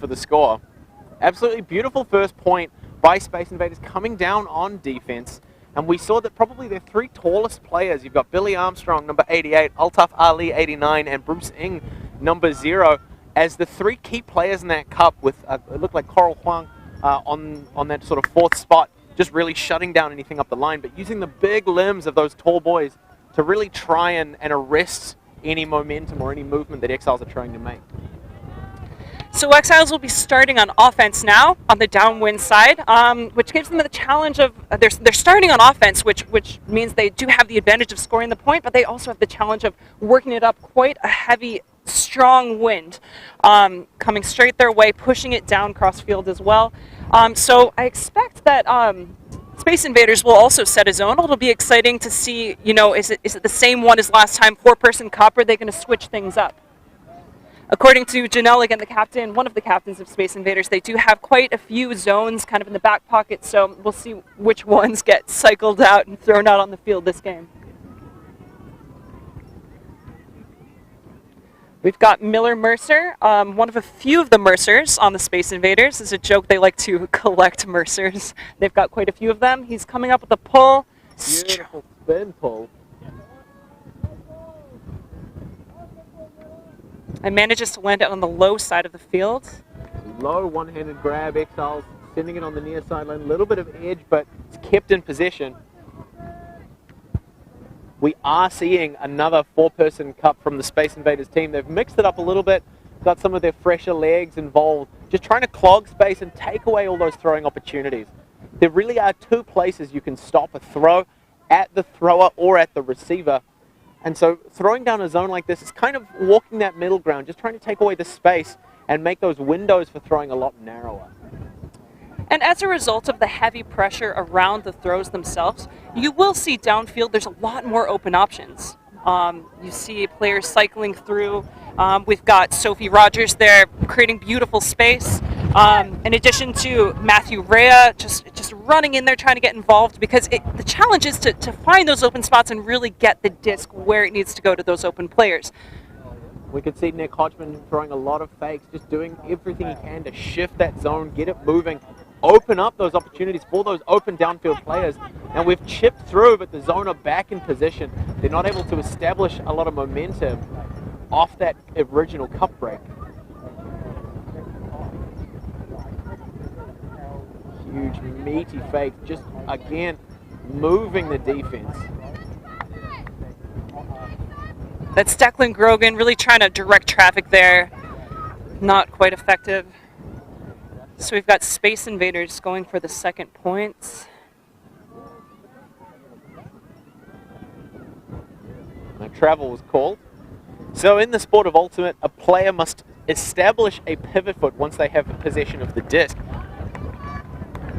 the score. Absolutely beautiful first point by Space Invaders coming down on defense. And we saw that probably their three tallest players, you've got Billy Armstrong, number 88, Altaf Ali, 89, and Bruce Ng, number 0, as the three key players in that cup with, it looked like Coral Huang on that sort of 4th spot, just really shutting down anything up the line, but using the big limbs of those tall boys to really try and arrest any momentum or any movement that Exiles are trying to make. So Exiles will be starting on offense now on the downwind side, which gives them the challenge of they're starting on offense, which means they do have the advantage of scoring the point, but they also have the challenge of working it up. Quite a heavy, strong wind coming straight their way, pushing it down cross field as well. So I expect that Space Invaders will also set a zone. It'll be exciting to see, you know, is it the same one as last time, 4-person cup, or are they going to switch things up? According to Janelle, again, the captain, one of the captains of Space Invaders, they do have quite a few zones kind of in the back pocket, so we'll see which ones get cycled out and thrown out on the field this game. We've got Miller Mercer, one of a few of the Mercers on the Space Invaders. It's a joke, they like to collect Mercers. They've got quite a few of them. He's coming up with a pull. Beautiful spin pull. And manages to land it on the low side of the field. Low one-handed grab, Exiles sending it on the near sideline. A little bit of edge, but it's kept in possession. We are seeing another 4-person cup from the Space Invaders team. They've mixed it up a little bit, got some of their fresher legs involved, just trying to clog space and take away all those throwing opportunities. There really are 2 places you can stop a throw, at the thrower or at the receiver. And so throwing down a zone like this is kind of walking that middle ground, just trying to take away the space and make those windows for throwing a lot narrower. And as a result of the heavy pressure around the throws themselves, you will see downfield there's a lot more open options. You see players cycling through. We've got Sophie Rogers there creating beautiful space. In addition to Matthew Rea just running in there trying to get involved, because the challenge is to find those open spots and really get the disc where it needs to go to those open players. We could see Nick Hodgman throwing a lot of fakes, just doing everything he can to shift that zone, get it moving, open up those opportunities for those open downfield players. And we've chipped through, but the zone are back in position. They're not able to establish a lot of momentum off that original cup break. Huge, meaty fake, just again moving the defense. That's Declan Grogan really trying to direct traffic there. Not quite effective. So we've got Space Invaders going for the second points. Now travel was called. So in the sport of Ultimate, a player must establish a pivot foot once they have possession of the disc.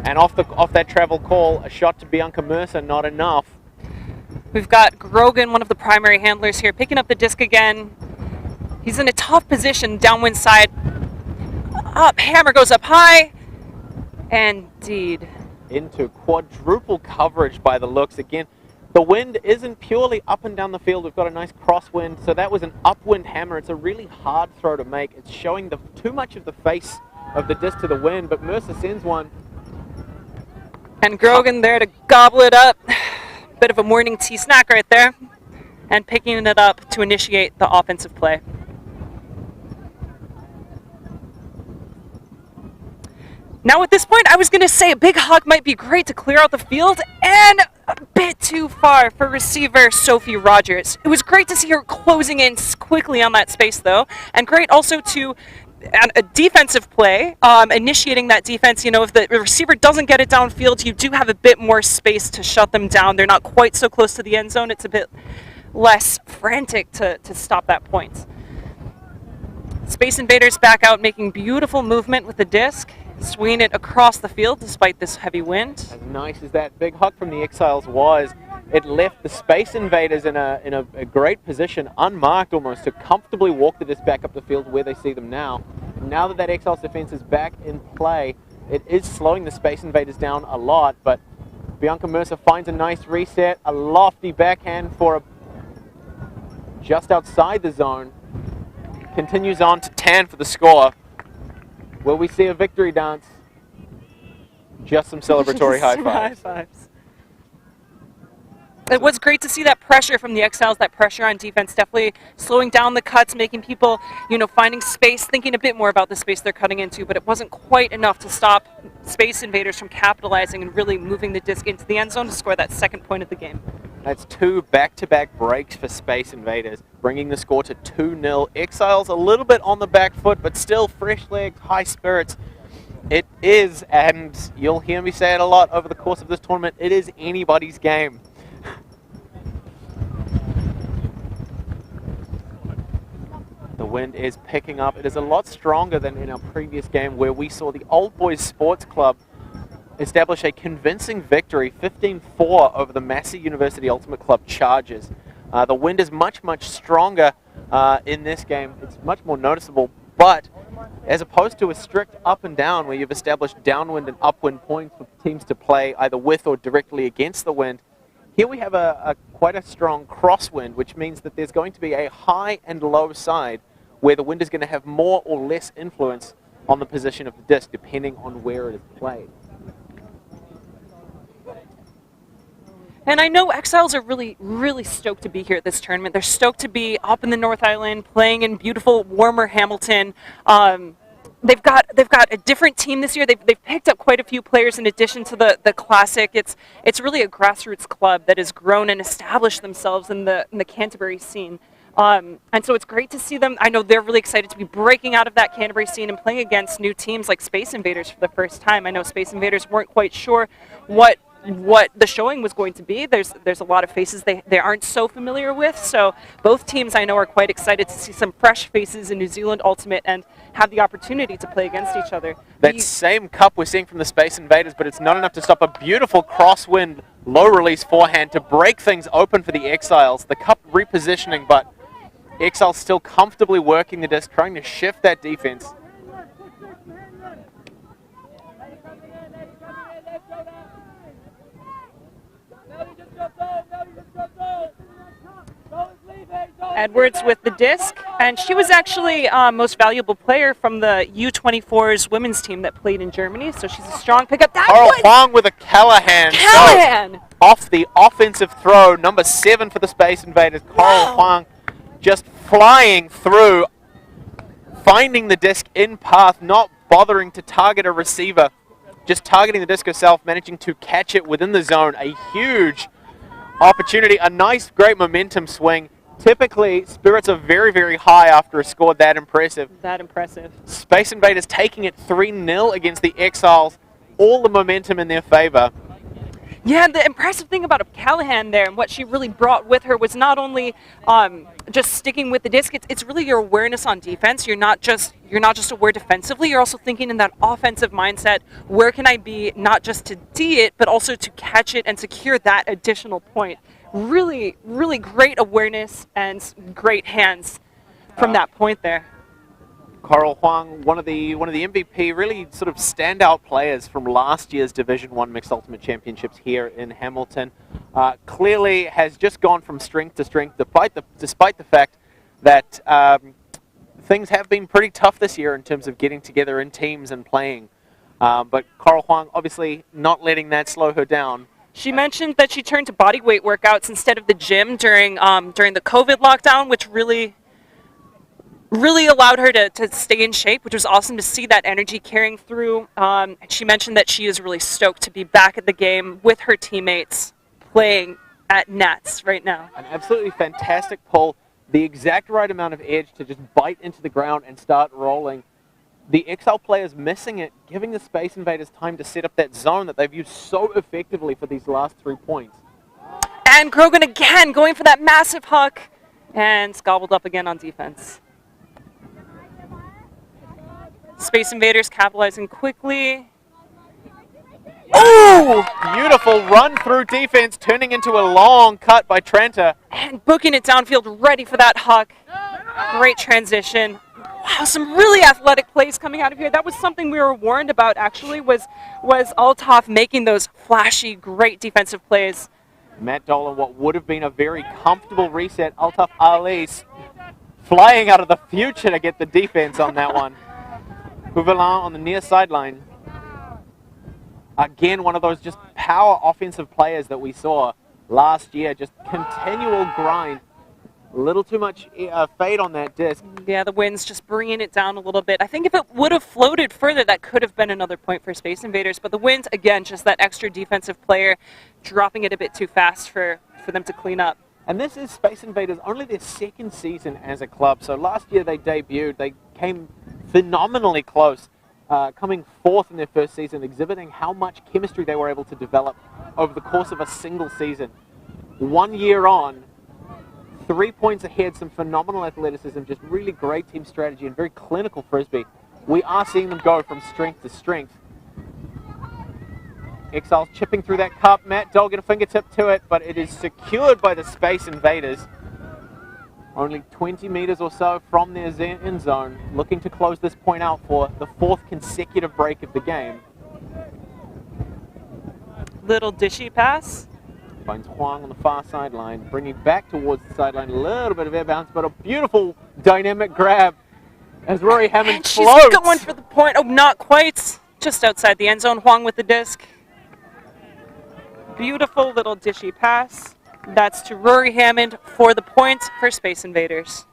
And off that travel call, a shot to Bianca Mercer, not enough. We've got Grogan, one of the primary handlers here, picking up the disc again. He's in a tough position, downwind side. Up, hammer goes up high. Indeed. Into quadruple coverage by the looks. Again, the wind isn't purely up and down the field. We've got a nice crosswind, so that was an upwind hammer. It's a really hard throw to make. It's showing too much of the face of the disc to the wind, but Mercer sends one. And Grogan there to gobble it up. Bit of a morning tea snack right there. And picking it up to initiate the offensive play. Now at this point, I was going to say a big hug might be great to clear out the field, and a bit too far for receiver Sophie Rogers. It was great to see her closing in quickly on that space, though, and great also to a defensive play, initiating that defense. You know, if the receiver doesn't get it downfield, you do have a bit more space to shut them down. They're not quite so close to the end zone. It's a bit less frantic to stop that point. Space Invaders back out, making beautiful movement with the disc, swinging it across the field despite this heavy wind. As nice as that big hug from the Exiles was, it left the Space Invaders in a great position, unmarked almost, to comfortably walk the disc back up the field where they see them now. Now that Exiles defense is back in play, it is slowing the Space Invaders down a lot, but Bianca Mercer finds a nice reset, a lofty backhand for just outside the zone. Continues on to Tan for the score. Will we see a victory dance? Just some celebratory high Some fives. high fives. It was great to see that pressure from the Exiles, that pressure on defense, definitely slowing down the cuts, making people, finding space, thinking a bit more about the space they're cutting into, but it wasn't quite enough to stop Space Invaders from capitalizing and really moving the disc into the end zone to score that second point of the game. That's 2 back-to-back breaks for Space Invaders, bringing the score to 2-0. Exiles a little bit on the back foot, but still fresh legs, high spirits. It is, and you'll hear me say it a lot over the course of this tournament, it is anybody's game. The wind is picking up. It is a lot stronger than in our previous game where we saw the Old Boys Sports Club establish a convincing victory, 15-4 over the Massey University Ultimate Club Chargers. The wind is much, much stronger in this game. It's much more noticeable, but as opposed to a strict up and down where you've established downwind and upwind points for teams to play either with or directly against the wind, here we have quite a strong crosswind, which means that there's going to be a high and low side where the wind is going to have more or less influence on the position of the disc, depending on where it is played. And I know Exiles are really, really stoked to be here at this tournament. They're stoked to be up in the North Island, playing in beautiful, warmer Hamilton. They've got a different team this year. They've picked up quite a few players in addition to the Classic. It's really a grassroots club that has grown and established themselves in the Canterbury scene. And so it's great to see them. I know they're really excited to be breaking out of that Canterbury scene and playing against new teams like Space Invaders for the first time. I know Space Invaders weren't quite sure what the showing was going to be. There's a lot of faces they aren't so familiar with. So both teams I know are quite excited to see some fresh faces in New Zealand Ultimate and have the opportunity to play against each other. That same cup we're seeing from the Space Invaders, but it's not enough to stop a beautiful crosswind, low release forehand to break things open for the Exiles. The cup repositioning, but Exiles still comfortably working the disc, trying to shift that defense. Edwards with the disc, and she was actually most valuable player from the U24's women's team that played in Germany, so she's a strong pickup. Carl Huang with a Callahan. So, off the offensive throw, number 7 for the Space Invaders. Carl Huang just flying through, finding the disc in path, not bothering to target a receiver, just targeting the disc herself, managing to catch it within the zone. A huge opportunity, a nice, great momentum swing. Typically, spirits are very, very high after a score that impressive. Space Invaders taking it 3-0 against the Exiles. All the momentum in their favor. Yeah, the impressive thing about Callahan there and what she really brought with her was not only just sticking with the disc, it's really your awareness on defense. You're not just aware defensively, you're also thinking in that offensive mindset, where can I be not just to D it, but also to catch it and secure that additional point. Really, really great awareness and great hands from that point there. Carl Huang, one of the MVP, really sort of standout players from last year's Division 1 Mixed Ultimate Championships here in Hamilton. Clearly has just gone from strength to strength, despite the fact that things have been pretty tough this year in terms of getting together in teams and playing. But Carl Huang obviously not letting that slow her down. She mentioned that she turned to bodyweight workouts instead of the gym during the COVID lockdown, which really allowed her to stay in shape, which was awesome to see that energy carrying through. She mentioned that she is really stoked to be back at the game with her teammates playing at nets right now. An absolutely fantastic pull, the exact right amount of edge to just bite into the ground and start rolling. The Exile players missing it, giving the Space Invaders time to set up that zone that they've used so effectively for these last 3 points. And Grogan again going for that massive huck and gobbled up again on defense. Space Invaders capitalizing quickly. Oh! Beautiful run through defense, turning into a long cut by Trenta. And booking it downfield, ready for that huck. Great transition. Wow, some really athletic plays coming out of here. That was something we were warned about, actually, was Altaf making those flashy, great defensive plays. Matt Dolan, what would have been a very comfortable reset. Altaf Ali flying out of the future to get the defense on that one. Houvelin on the near sideline. Again, one of those just power offensive players that we saw last year. Just continual grind. A little too much fade on that disc. Yeah, the wind's just bringing it down a little bit. I think if it would have floated further, that could have been another point for Space Invaders. But the wind, again, just that extra defensive player dropping it a bit too fast for them to clean up. And this is Space Invaders, only their second season as a club. So last year they debuted. They came phenomenally close, coming fourth in their first season, exhibiting how much chemistry they were able to develop over the course of a single season. 1 year on, 3 points ahead, some phenomenal athleticism, just really great team strategy and very clinical frisbee. We are seeing them go from strength to strength. Exiles chipping through that cup. Matt Dole get a fingertip to it, but it is secured by the Space Invaders. Only 20 meters or so from their end zone, looking to close this point out for the fourth consecutive break of the game. Little dishy pass. Finds Huang on the far sideline, bringing back towards the sideline, a little bit of air bounce, but a beautiful dynamic grab as Rory Hammond and floats. She's going for the point. Oh, not quite. Just outside the end zone. Huang with the disc. Beautiful little dishy pass. That's to Rory Hammond for the point for Space Invaders.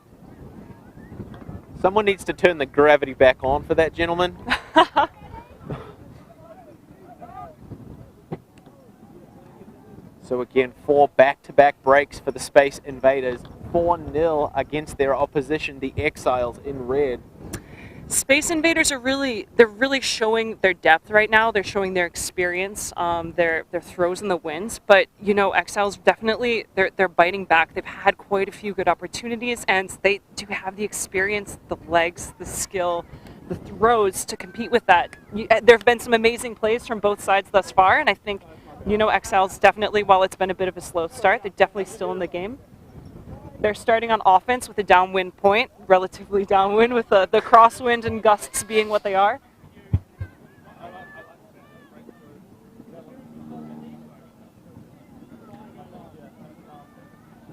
Someone needs to turn the gravity back on for that gentleman. So again, 4 back-to-back breaks for the Space Invaders. 4-0 against their opposition, the Exiles in red. Space Invaders are really showing their depth right now. They're showing their experience, their throws in the winds. But you know, Exiles definitely they're biting back. They've had quite a few good opportunities, and they do have the experience, the legs, the skill, the throws to compete with that. There have been some amazing plays from both sides thus far, and I think, you know, Exiles definitely, while it's been a bit of a slow start, they're definitely still in the game. They're starting on offense with a downwind point, relatively downwind, with the crosswind and gusts being what they are.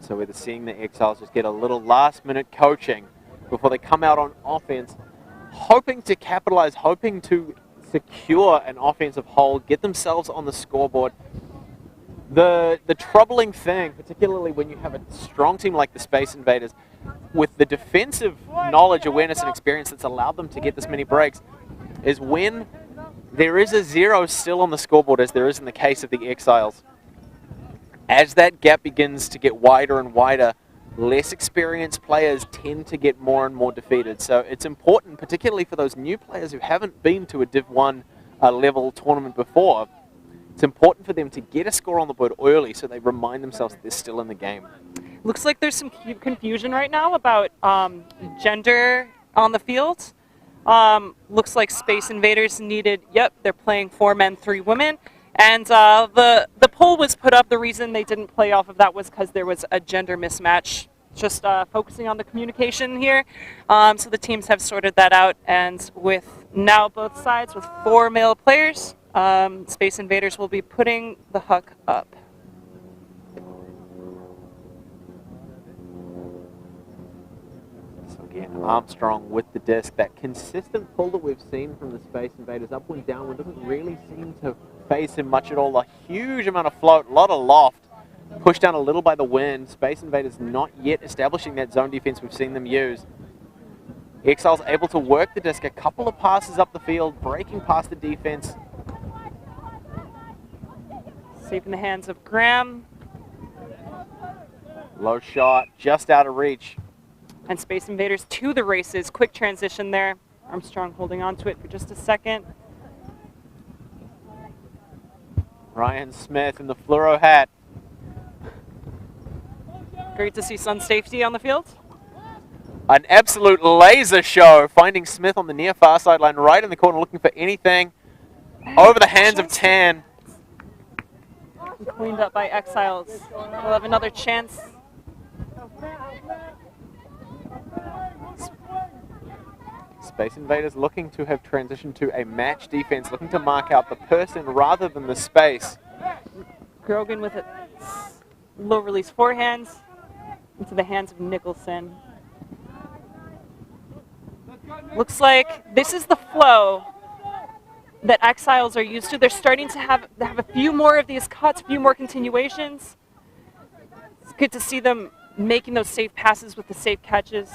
So we're seeing the Exiles just get a little last-minute coaching before they come out on offense, hoping to capitalize, hoping to secure an offensive hold, get themselves on the scoreboard. The troubling thing, particularly when you have a strong team like the Space Invaders, with the defensive knowledge, awareness, and experience that's allowed them to get this many breaks, is when there is a 0 still on the scoreboard, as there is in the case of the Exiles. As that gap begins to get wider and wider, less experienced players tend to get more and more defeated. So it's important, particularly for those new players who haven't been to a Div 1 level tournament before, it's important for them to get a score on the board early so they remind themselves that they're still in the game. Looks like there's some confusion right now about gender on the field. Looks like Space Invaders needed, they're playing 4 men, 3 women. And the poll was put up. The reason they didn't play off of that was because there was a gender mismatch. Just focusing on the communication here. So the teams have sorted that out. And with now both sides with 4 male players, Space Invaders will be putting the huck up. So again, Armstrong with the disc. That consistent pull that we've seen from the Space Invaders, upwind, downwind, doesn't really seem to phase him much at all. A huge amount of float, a lot of loft, pushed down a little by the wind. Space Invaders not yet establishing that zone defense we've seen them use. Exiles able to work the disc, a couple of passes up the field, breaking past the defense. Safe in the hands of Graham. Low shot, just out of reach. And Space Invaders to the races. Quick transition there. Armstrong holding on to it for just a second. Ryan Smith in the fluoro hat. Great to see Sun Safety on the field. An absolute laser show, finding Smith on the near far sideline, right in the corner, looking for anything. Over the hands of Tan. Cleaned up by Exiles. We'll have another chance. Space Invaders looking to have transitioned to a match defense, looking to mark out the person rather than the space. Grogan with a low release forehands into the hands of Nicholson. Looks like this is the flow that Exiles are used to. They're starting to have a few more of these cuts, a few more continuations. It's good to see them making those safe passes with the safe catches.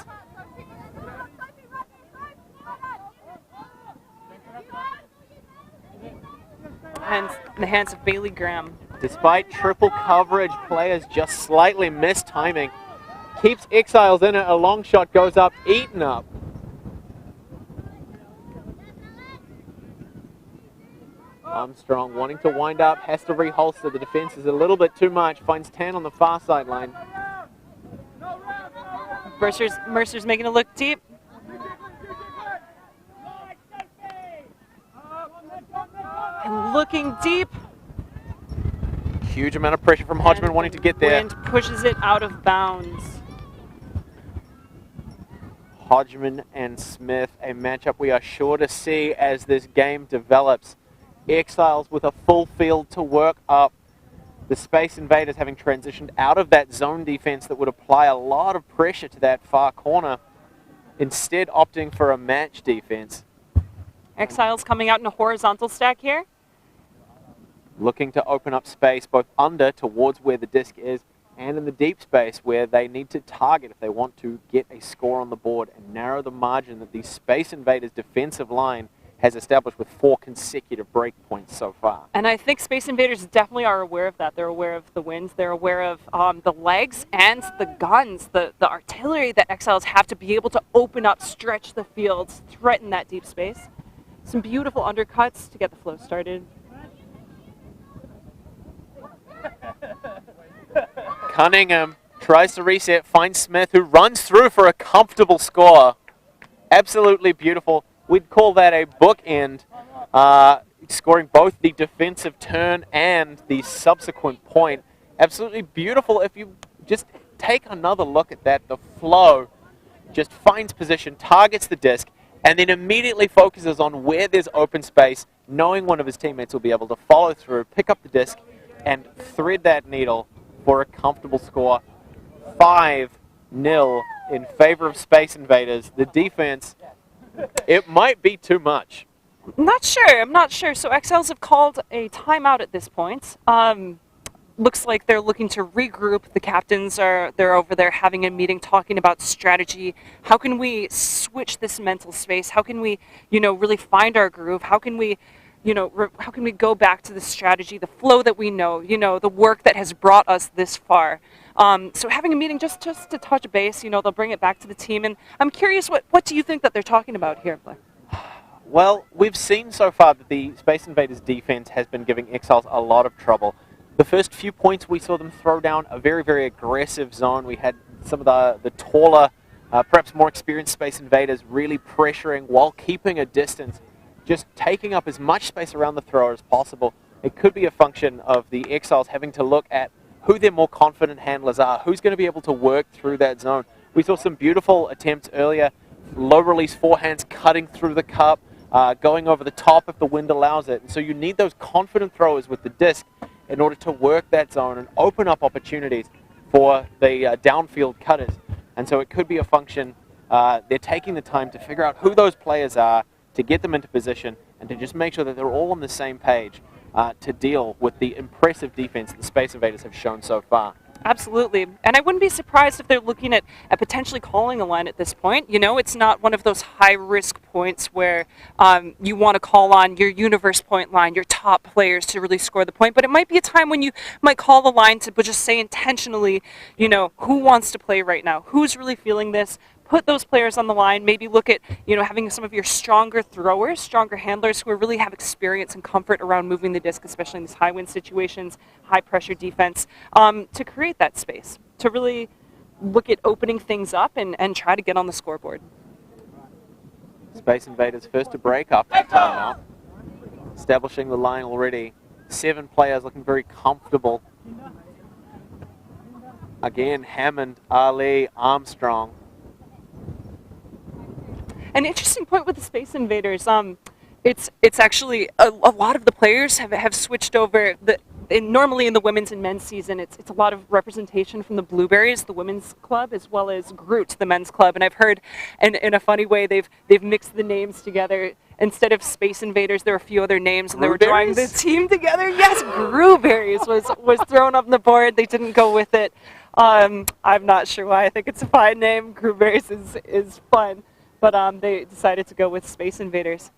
And in the hands of Bailey Graham. Despite triple coverage, players just slightly missed timing. Keeps Exiles in it, a long shot goes up, eaten up. Armstrong wanting to wind up, has to reholster. The defense is a little bit too much, finds 10 on the far sideline. Mercer's making it look deep. And looking deep. Huge amount of pressure from Hodgman wanting to get there. Wind pushes it out of bounds. Hodgman and Smith, a matchup we are sure to see as this game develops. Exiles with a full field to work up. The Space Invaders having transitioned out of that zone defense that would apply a lot of pressure to that far corner, instead opting for a match defense. Exiles coming out in a horizontal stack here. Looking to open up space both under towards where the disc is and in the deep space where they need to target if they want to get a score on the board and narrow the margin that the Space Invaders defensive line has established with 4 consecutive break points so far. And I think Space Invaders definitely are aware of that. They're aware of the winds. They're aware of the legs and the guns, the artillery that Exiles have to be able to open up, stretch the fields, threaten that deep space. Some beautiful undercuts to get the flow started. Cunningham tries to reset, finds Smith, who runs through for a comfortable score. Absolutely beautiful. We'd call that a bookend, scoring both the defensive turn and the subsequent point. Absolutely beautiful. If you just take another look at that, the flow just finds position, targets the disc, and then immediately focuses on where there's open space, knowing one of his teammates will be able to follow through, pick up the disc, and thread that needle for a comfortable score. 5-0 in favor of Space Invaders. The defense, it might be too much. I'm not sure. So Exiles have called a timeout at this point. Looks like they're looking to regroup. The captains they're over there having a meeting, talking about strategy. How can we switch this mental space? How can we, really find our groove? How can we, how can we go back to the strategy, the flow that we know, the work that has brought us this far? So having a meeting just to touch base, they'll bring it back to the team. And I'm curious, what do you think that they're talking about here, Blair? Well, we've seen so far that the Space Invaders defense has been giving Exiles a lot of trouble. The first few points we saw them throw down a very, very aggressive zone. We had some of the taller, perhaps more experienced Space Invaders really pressuring while keeping a distance, just taking up as much space around the thrower as possible. It could be a function of the Exiles having to look at who their more confident handlers are, who's going to be able to work through that zone. We saw some beautiful attempts earlier, low release forehands cutting through the cup, going over the top if the wind allows it. And so you need those confident throwers with the disc in order to work that zone and open up opportunities for the downfield cutters. And so it could be a function, they're taking the time to figure out who those players are, to get them into position, and to just make sure that they're all on the same page to deal with the impressive defense that the Space Invaders have shown so far. Absolutely. And I wouldn't be surprised if they're looking at potentially calling a line at this point. It's not one of those high-risk points where you want to call on your universe point line, your top players to really score the point. But it might be a time when you might call the line to just say intentionally, who wants to play right now? Who's really feeling this? Put those players on the line, maybe look at, having some of your stronger throwers, stronger handlers who really have experience and comfort around moving the disc, especially in these high wind situations, high pressure defense, to create that space, to really look at opening things up and try to get on the scoreboard. Space Invaders first to break after the timeout. Establishing the line already. 7 players looking very comfortable. Again, Hammond, Ali, Armstrong. An interesting point with the Space Invaders, it's actually a lot of the players have switched over. normally in the women's and men's season, it's a lot of representation from the Blueberries, the women's club, as well as Groot, the men's club. And I've heard, in a funny way, they've mixed the names together. Instead of Space Invaders, there were a few other names, and they were drawing the team together. Yes, Blueberries was thrown up on the board. They didn't go with it. I'm not sure why. I think it's a fine name. Blueberries is fun, but they decided to go with Space Invaders.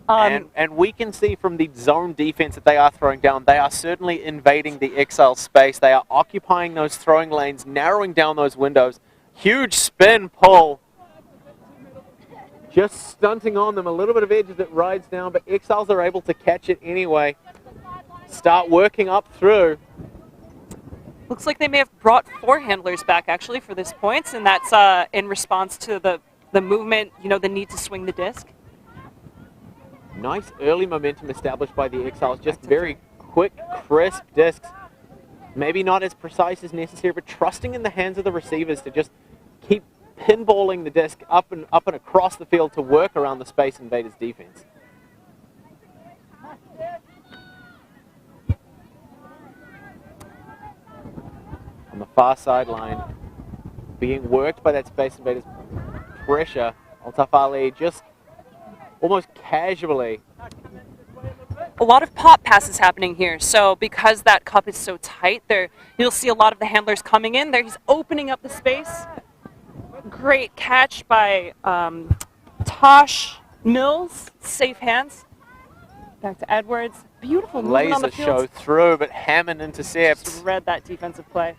And we can see from the zone defense that they are throwing down, they are certainly invading the Exile space. They are occupying those throwing lanes, narrowing down those windows. Huge spin pull. Just stunting on them. A little bit of edge as it rides down, but Exiles are able to catch it anyway. Start working up through. Looks like they may have brought 4 handlers back, actually, for this point, and that's in response to the movement, the need to swing the disc. Nice early momentum established by the Exiles. Just very quick, crisp discs. Maybe not as precise as necessary, but trusting in the hands of the receivers to just keep pinballing the disc up and across the field to work around the Space Invaders defense. On the far sideline, being worked by that Space Invaders pressure, Altaf Ali just almost casually. A lot of pop passes happening here, so because that cup is so tight, you'll see a lot of the handlers coming in there. He's opening up the space. Great catch by Tosh Mills. Safe hands. Back to Edwards. Beautiful movement on the Laser field. show through, but Hammond intercepts. Just read that defensive play.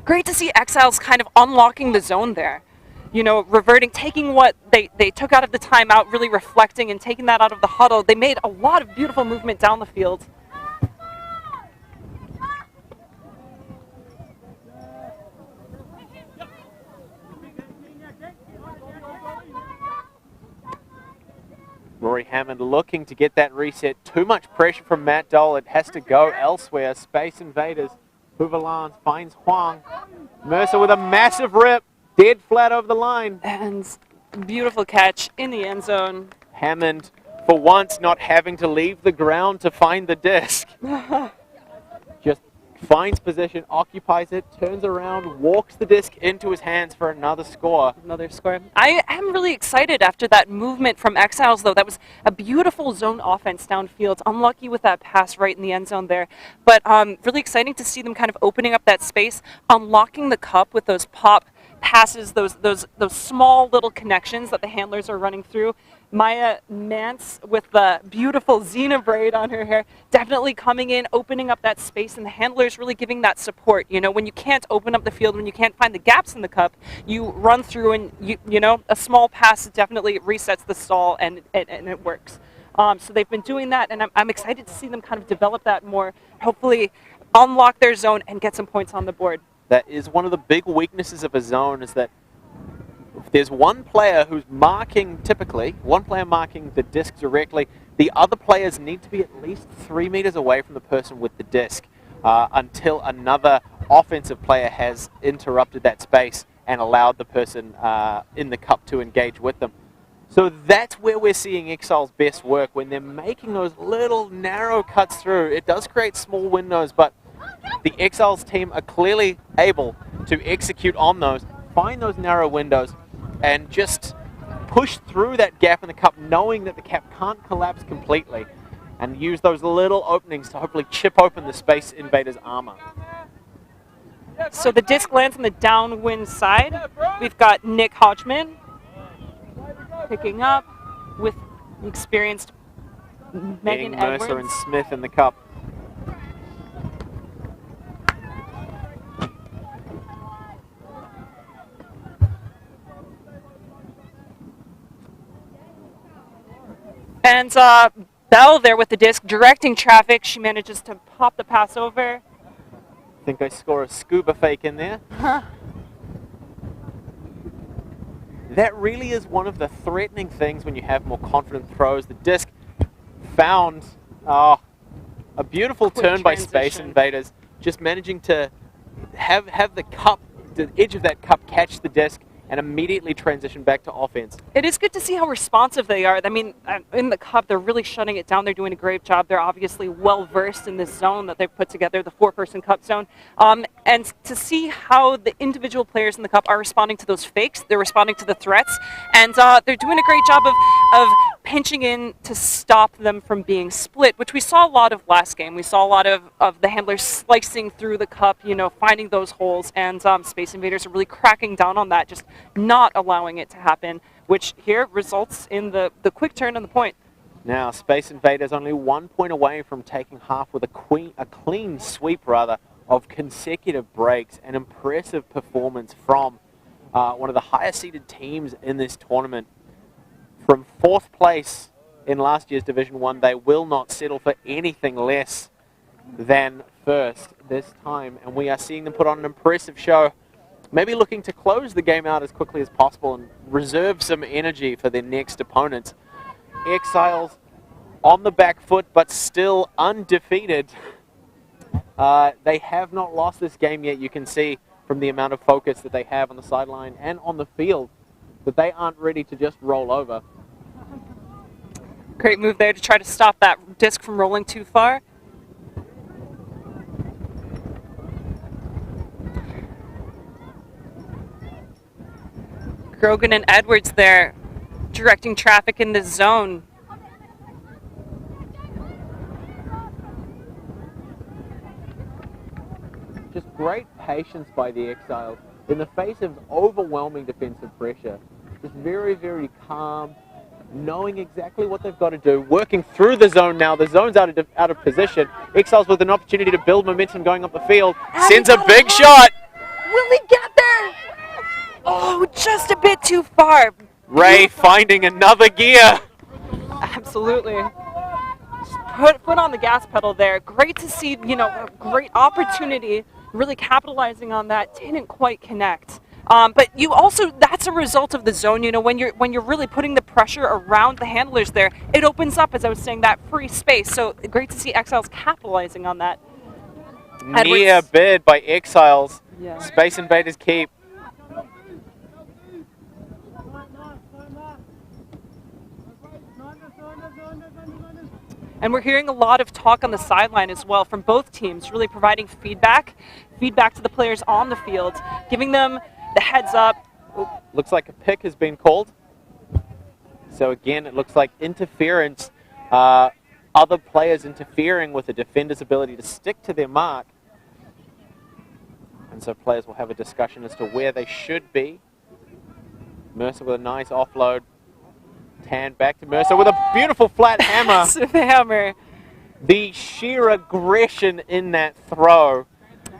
Great to see Exiles kind of unlocking the zone there. Reverting, taking what they took out of the timeout, really reflecting and taking that out of the huddle. They made a lot of beautiful movement down the field. Rory Hammond looking to get that reset. Too much pressure from Matt Dole. It has to go elsewhere. Space Invaders. Hooverlance finds Huang. Mercer with a massive rip. Dead flat over the line. And beautiful catch in the end zone. Hammond, for once, not having to leave the ground to find the disc. Just finds position, occupies it, turns around, walks the disc into his hands for another score. Another score. I am really excited after that movement from Exiles, though. That was a beautiful zone offense downfield. Unlucky with that pass right in the end zone there. But really exciting to see them kind of opening up that space, unlocking the cup with those pop passes, those small little connections that the handlers are running through. Maya Mance with the beautiful Xena braid on her hair, definitely coming in, opening up that space, and the handlers really giving that support. When you can't open up the field, when you can't find the gaps in the cup, you run through and, a small pass definitely resets the stall and it works. So they've been doing that, and I'm excited to see them kind of develop that more, hopefully unlock their zone and get some points on the board. That is one of the big weaknesses of a zone, is that if there's one player who's marking, typically, one player marking the disc directly, the other players need to be at least 3 meters away from the person with the disc until another offensive player has interrupted that space and allowed the person in the cup to engage with them. So that's where we're seeing Exiles' best work, when they're making those little narrow cuts through. It does create small windows, but the Exiles team are clearly able to execute on those, find those narrow windows, and just push through that gap in the cup, knowing that the cap can't collapse completely, and use those little openings to hopefully chip open the Space Invaders' armor. So the disc lands on the downwind side. We've got Nick Hodgman picking up with the experienced Megan Edwards. Mercer and Smith in the cup. And Bell there with the disc, directing traffic. She manages to pop the pass over. I think I score a scuba fake in there. That really is one of the threatening things when you have more confident throws. The disc found a beautiful Quick turn by transition. Space Invaders, just managing to have the cup, the edge of that cup catch the disc and immediately transition back to offense. It is good to see how responsive they are. I mean, in the Cup, they're really shutting it down. They're doing a great job. They're obviously well-versed in this zone that they've put together, the 4-person Cup zone. And to see how the individual players in the Cup are responding to those fakes, they're responding to the threats, and they're doing a great job of pinching in to stop them from being split, which we saw a lot of last game. We saw a lot of the handlers slicing through the Cup, finding those holes, and Space Invaders are really cracking down on that, just not allowing it to happen, which here results in the quick turn on the point. Now, Space Invaders only 1 point away from taking half with a clean sweep, of consecutive breaks. An impressive performance from one of the highest seeded teams in this tournament. From 4th place in last year's Division 1, they will not settle for anything less than 1st this time, and we are seeing them put on an impressive show. Maybe looking to close the game out as quickly as possible and reserve some energy for their next opponents. Exiles on the back foot, but still undefeated. They have not lost this game yet. You can see from the amount of focus that they have on the sideline and on the field that they aren't ready to just roll over. Great move there to try to stop that disc from rolling too far. Grogan and Edwards there directing traffic in the zone. Just great patience by the Exiles in the face of overwhelming defensive pressure. Just very, very calm, knowing exactly what they've got to do, working through the zone now. The zone's out of position. Exiles with an opportunity to build momentum going up the field. Sends a big shot. Will he get there? Oh, just a bit too far. Ray finding another gear. Absolutely. Just put on the gas pedal there. Great to see, a great opportunity, really capitalizing on that. Didn't quite connect. But you also, that's a result of the zone. When you're really putting the pressure around the handlers there, it opens up, as I was saying, that free space. So great to see Exiles capitalizing on that. Near bid by Exiles. Yeah. Space Invaders keep. And we're hearing a lot of talk on the sideline as well from both teams, really providing feedback to the players on the field, giving them the heads up. Looks like a pick has been called. So again, it looks like interference, other players interfering with the defender's ability to stick to their mark. And so players will have a discussion as to where they should be. Mercer with a nice offload. Tan back to Mercer with a beautiful flat hammer. Hammer. The sheer aggression in that throw.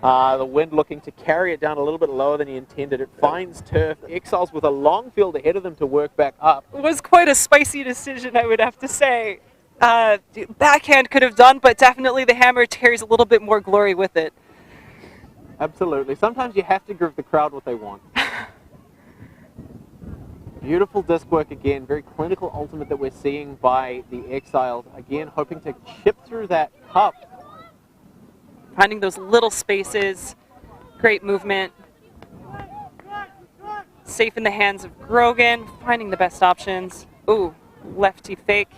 The wind looking to carry it down a little bit lower than he intended. It finds turf. Exiles with a long field ahead of them to work back up. It was quite a spicy decision, I would have to say. Backhand could have done, but definitely the hammer carries a little bit more glory with it. Absolutely. Sometimes you have to give the crowd what they want. Beautiful disc work again, very clinical ultimate that we're seeing by the Exiles. Again, hoping to chip through that cup. Finding those little spaces, great movement. Safe in the hands of Grogan, finding the best options. Ooh, lefty fake.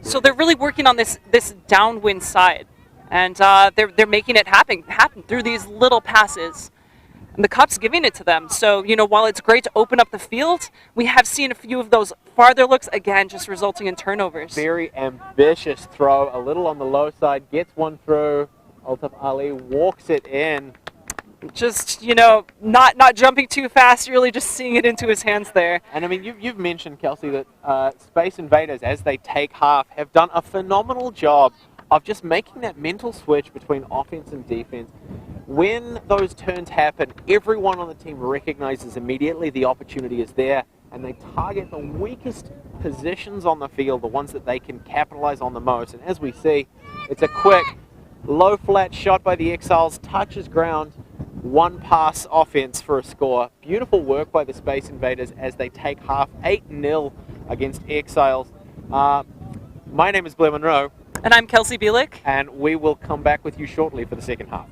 So they're really working on this downwind side, and they're making it happen through these little passes. And the Cup's giving it to them. So, while it's great to open up the field, we have seen a few of those farther looks, again, just resulting in turnovers. Very ambitious throw, a little on the low side, gets one through. Altaf Ali walks it in. Just, not jumping too fast, really just seeing it into his hands there. And I mean, you've mentioned, Kelsey, that Space Invaders, as they take half, have done a phenomenal job of just making that mental switch between offense and defense. When those turns happen, everyone on the team recognizes immediately the opportunity is there, and they target the weakest positions on the field, the ones that they can capitalize on the most. And as we see, it's a quick, low flat shot by the Exiles, touches ground, one pass offense for a score. Beautiful work by the Space Invaders as they take half 8-0 against Exiles. My name is Blair Monroe. And I'm Kelsey Bielik. And we will come back with you shortly for the second half.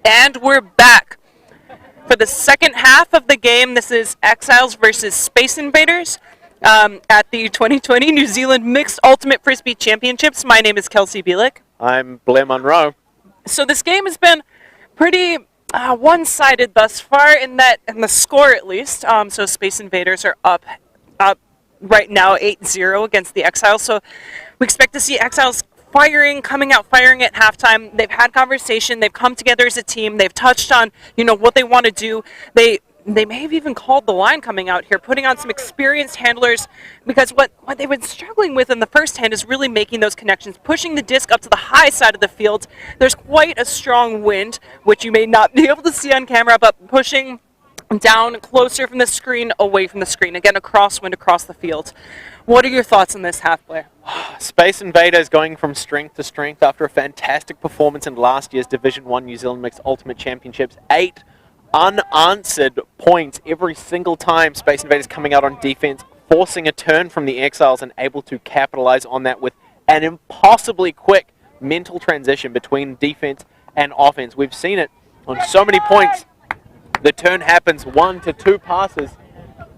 And we're back. For the second half of the game, this is Exiles versus Space Invaders at the 2020 New Zealand Mixed Ultimate Frisbee Championships. My name is Kelsey Bielik. I'm Blair Monroe. So this game has been pretty one-sided thus far in the score at least. So Space Invaders are up right now 8-0 against the Exiles. So we expect to see Exiles coming out firing at halftime. They've had conversation. They've come together as a team. They've touched on, what they want to do. They may have even called the line coming out here, putting on some experienced handlers, because what they've been struggling with in the first hand is really making those connections, pushing the disc up to the high side of the field. There's quite a strong wind, which you may not be able to see on camera, but pushing down closer from the screen, away from the screen. Again, a crosswind across the field. What are your thoughts on this half, Blair? Space Invaders going from strength to strength after a fantastic performance in last year's Division 1 New Zealand Mixed Ultimate Championships. 8 unanswered points every single time Space Invaders coming out on defense, forcing a turn from the Exiles and able to capitalize on that with an impossibly quick mental transition between defense and offense. We've seen it on so many points. The turn happens 1 to 2 passes.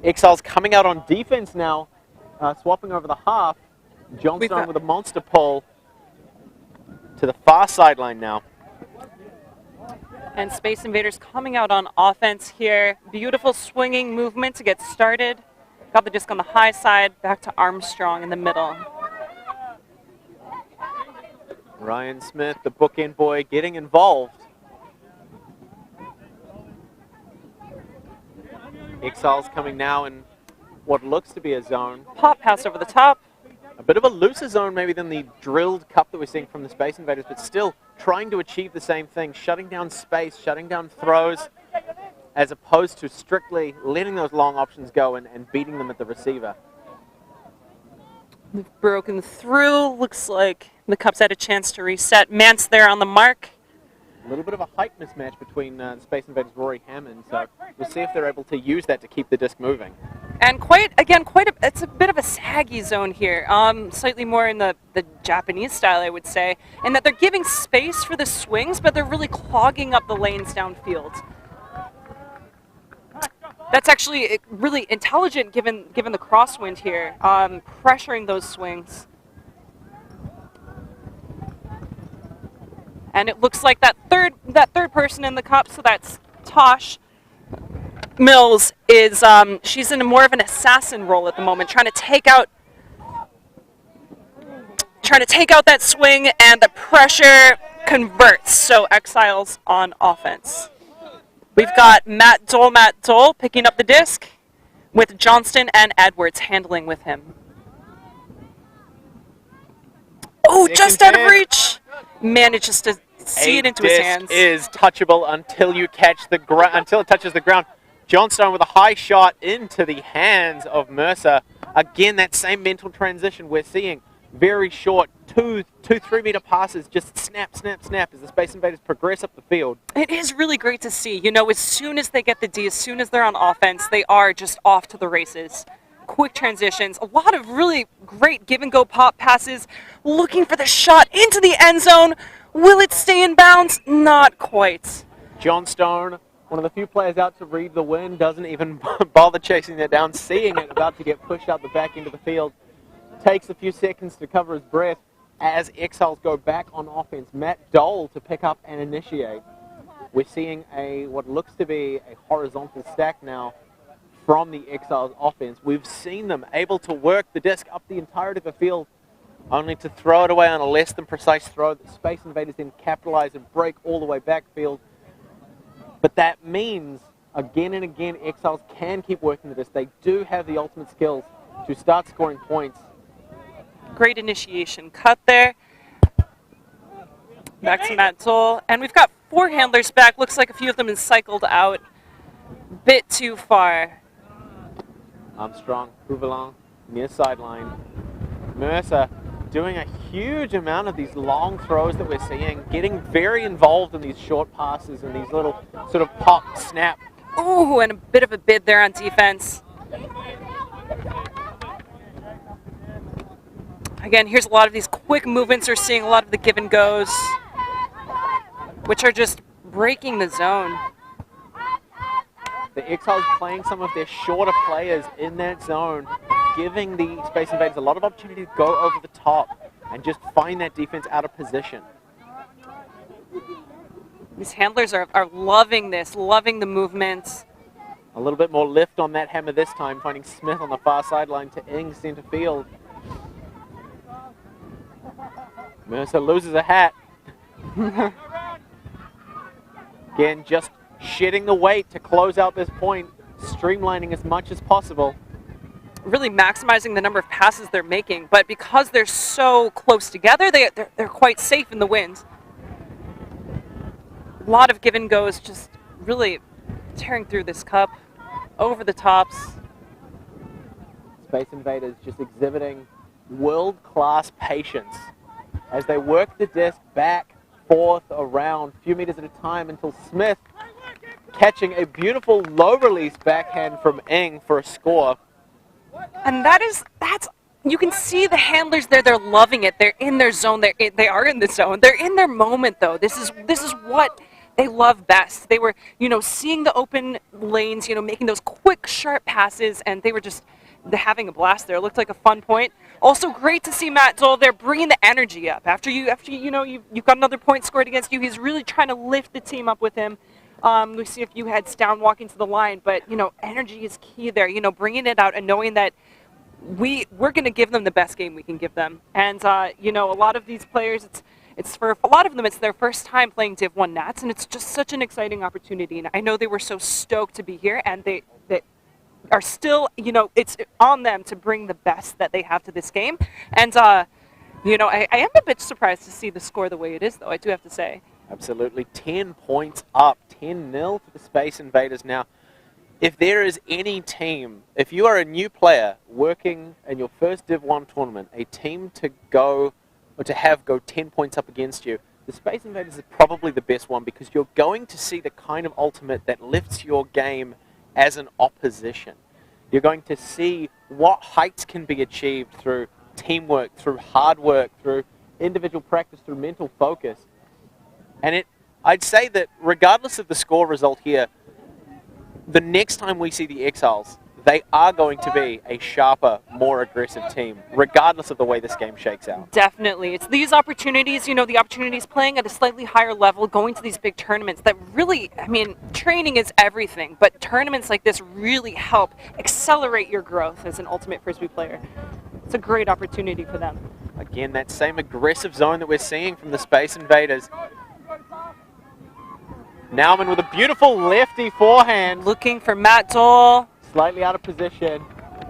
Exiles coming out on defense now, swapping over the half. Johnstone with a monster pull to the far sideline now. And Space Invaders coming out on offense here. Beautiful swinging movement to get started. Got the disc on the high side, back to Armstrong in the middle. Ryan Smith, the bookend boy, getting involved. Exiles coming now in what looks to be a zone. Pop pass over the top. A bit of a looser zone maybe than the drilled cup that we're seeing from the Space Invaders, but still trying to achieve the same thing, shutting down space, shutting down throws, as opposed to strictly letting those long options go and beating them at the receiver. We've broken through. Looks like the Cup's had a chance to reset. Mance there on the mark. A little bit of a height mismatch between the Space Invaders' Rory Hammond, so we'll see if they're able to use that to keep the disc moving. And it's a bit of a saggy zone here, slightly more in the Japanese style, I would say, in that they're giving space for the swings, but they're really clogging up the lanes downfield. That's actually really intelligent given the crosswind here, pressuring those swings. And it looks like that third person in the cup, so that's Tosh Mills, is she's in more of an assassin role at the moment, trying to take out that swing, and the pressure converts. So Exiles on offense. We've got Matt Dole picking up the disc, with Johnston and Edwards handling with him. Oh, just out of reach! Manages to see it into his hands. Is touchable until it touches the ground. Johnstone with a high shot into the hands of Mercer. Again, that same mental transition we're seeing. Very short, 3 meter passes, just snap, snap, snap as the Space Invaders progress up the field. It is really great to see. As soon as they get the D, as soon as they're on offense, they are just off to the races. Quick transitions, a lot of really great give-and-go pop passes, looking for the shot into the end zone. Will it stay in bounds? Not quite. Johnstone, one of the few players out to read the wind, doesn't even bother chasing it down, seeing it about to get pushed out the back end of the field. Takes a few seconds to cover his breath as Exiles go back on offense. Matt Dole to pick up and initiate. We're seeing what looks to be a horizontal stack now from the Exiles offense. We've seen them able to work the disc up the entirety of the field, only to throw it away on a less than precise throw. The Space Invaders then capitalize and break all the way backfield. But that means, again and again, Exiles can keep working the disc. They do have the ultimate skills to start scoring points. Great initiation cut there. Back to Matt Dole. And we've got 4 handlers back. Looks like a few of them have cycled out. Bit too far. Armstrong, Rouvelin, near sideline. Mercer doing a huge amount of these long throws that we're seeing, getting very involved in these short passes and these little sort of pop, snap. Ooh, and a bit of a bid there on defense. Again, here's a lot of these quick movements. We're seeing a lot of the give and goes, which are just breaking the zone. The Exiles playing some of their shorter players in that zone, giving the Space Invaders a lot of opportunity to go over the top and just find that defense out of position. These handlers are loving this, loving the movements. A little bit more lift on that hammer this time, finding Smith on the far sideline to Ing center field. Mercer loses a hat. Again, just shedding the weight to close out this point, streamlining as much as possible. Really maximizing the number of passes they're making, but because they're so close together, they're quite safe in the wind. A lot of give and goes, just really tearing through this cup, over the tops. Space Invaders just exhibiting world-class patience as they work the disc back, forth, around, a few meters at a time until Smith catching a beautiful low-release backhand from Ing for a score. And that's you can see the handlers there. They're loving it. They're in their zone. They are in the zone. They're in their moment, though. This is what they love best. They were, seeing the open lanes, making those quick, sharp passes, and they were just having a blast there. It looked like a fun point. Also, great to see Matt Zoll there bringing the energy up. After you've got another point scored against you, he's really trying to lift the team up with him. We see a few heads down walking to the line, but energy is key there. Bringing it out and knowing that we're going to give them the best game we can give them. And a lot of these players, it's for a lot of them, it's their first time playing Div 1 Nats, and it's just such an exciting opportunity. And I know they were so stoked to be here, and they are still, it's on them to bring the best that they have to this game. And I am a bit surprised to see the score the way it is, though. I do have to say. Absolutely. 10 points up, 10-0 for the Space Invaders. Now, if there is any team, if you are a new player working in your first Div 1 tournament, a team to go 10 points up against you, the Space Invaders is probably the best one because you're going to see the kind of ultimate that lifts your game as an opposition. You're going to see what heights can be achieved through teamwork, through hard work, through individual practice, through mental focus. And I'd say that regardless of the score result here, the next time we see the Exiles, they are going to be a sharper, more aggressive team, regardless of the way this game shakes out. Definitely. It's these opportunities, the opportunities playing at a slightly higher level, going to these big tournaments that really, training is everything, but tournaments like this really help accelerate your growth as an Ultimate Frisbee player. It's a great opportunity for them. Again, that same aggressive zone that we're seeing from the Space Invaders. Nauman with a beautiful lefty forehand. Looking for Matt Zoll. Slightly out of position.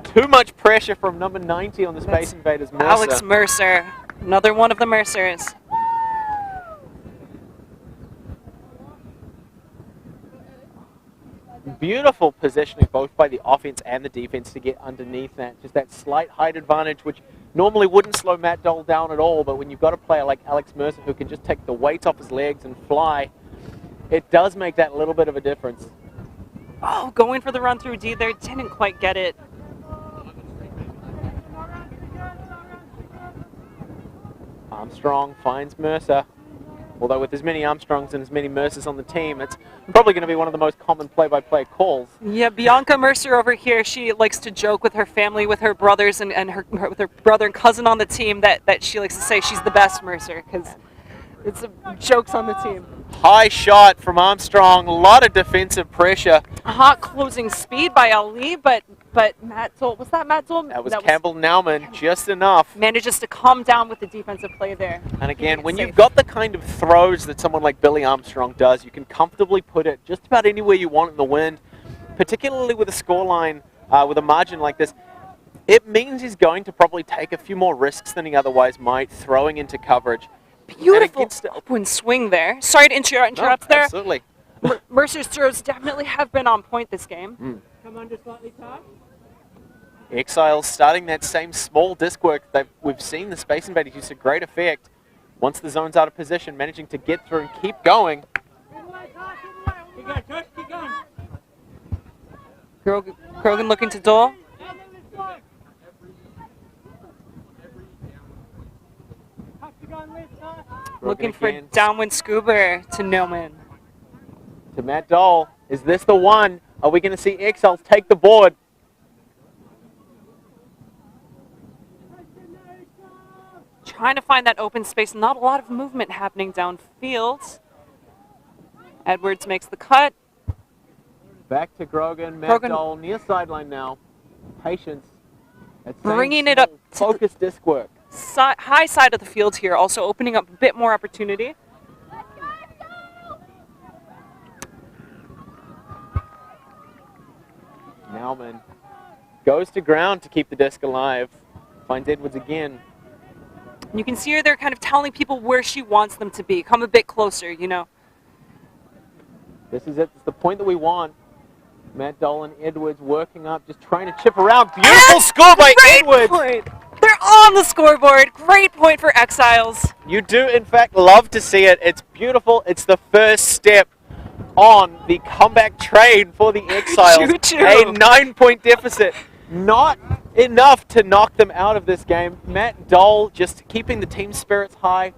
Too much pressure from number 90 on the Space Invaders, Mercer. Alex Mercer. Another one of the Mercers. Beautiful positioning both by the offense and the defense to get underneath that. Just that slight height advantage, which normally wouldn't slow Matt Dole down at all, but when you've got a player like Alex Mercer who can just take the weight off his legs and fly, it does make that little bit of a difference. Oh, going for the run through D there, didn't quite get it. Armstrong finds Mercer. Although with as many Armstrongs and as many Mercers on the team, it's probably going to be one of the most common play-by-play calls. Yeah, Bianca Mercer over here, she likes to joke with her family, with her brothers, and with her brother and cousin on the team that she likes to say she's the best Mercer, because it's jokes on the team. High shot from Armstrong, a lot of defensive pressure. Hot closing speed by Ali, but Matt Zoll, was that Matt Zoll? That was Campbell Nauman, just enough. Manages to calm down with the defensive play there. And again, when you've got the kind of throws that someone like Billy Armstrong does, you can comfortably put it just about anywhere you want in the wind, particularly with a scoreline, with a margin like this. It means he's going to probably take a few more risks than he otherwise might, throwing into coverage. Beautiful upwind swing there. Sorry to interrupt there. Absolutely. Mercer's throws definitely have been on point this game. Come under slightly top. Exiles starting that same small disc work that we've seen the Space Invaders use to great effect. Once the zone's out of position, managing to get through and keep going. Krogan looking to Dole. Broken Looking for again. downwind scuba to Neumann. to Matt Dole. Is this the one? Are we going to see Exiles take the board? Trying to find that open space. Not a lot of movement happening downfield. Edwards makes the cut. Back to Grogan. Matt Dole near sideline now. Patience. Bringing it up to focused disc work. High side of the field here, also opening up a bit more opportunity. Nauman goes to ground to keep the disc alive. Finds Edwards again. You can see her there kind of telling people where she wants them to be. Come a bit closer, you know. This is it. It's the point that we want. Matt Dole and Edwards working up, just trying to chip around. Beautiful score by Edwards. Point. They're on the scoreboard. Great point for Exiles. You do, in fact, love to see it. It's beautiful. It's the first step on the comeback train for the Exiles. A 9-point deficit. Not enough to knock them out of this game. Matt Dole just keeping the team spirits high.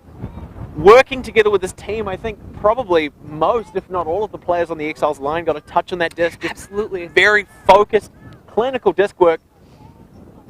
Working together with this team, I think probably most, if not all of the players on the Exiles line got a touch on that disc. Absolutely. Very focused, clinical disc work.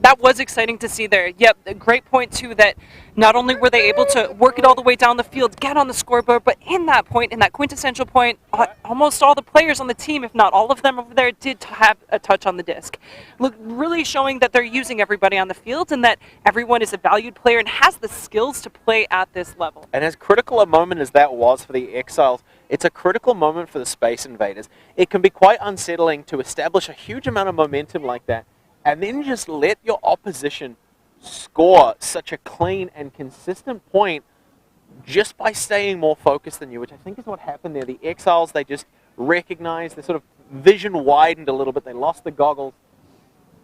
That was exciting to see there. Yep, a great point too that not only were they able to work it all the way down the field, get on the scoreboard, but in that point, in that quintessential point, almost all the players on the team, if not all of them over there, did have a touch on the disc. Look, really showing that they're using everybody on the field and that everyone is a valued player and has the skills to play at this level. And as critical a moment as that was for the Exiles, it's a critical moment for the Space Invaders. It can be quite unsettling to establish a huge amount of momentum like that and then just let your opposition score such a clean and consistent point just by staying more focused than you, which I think is what happened there. The Exiles, they just recognized, their sort of vision widened a little bit. They lost the goggles,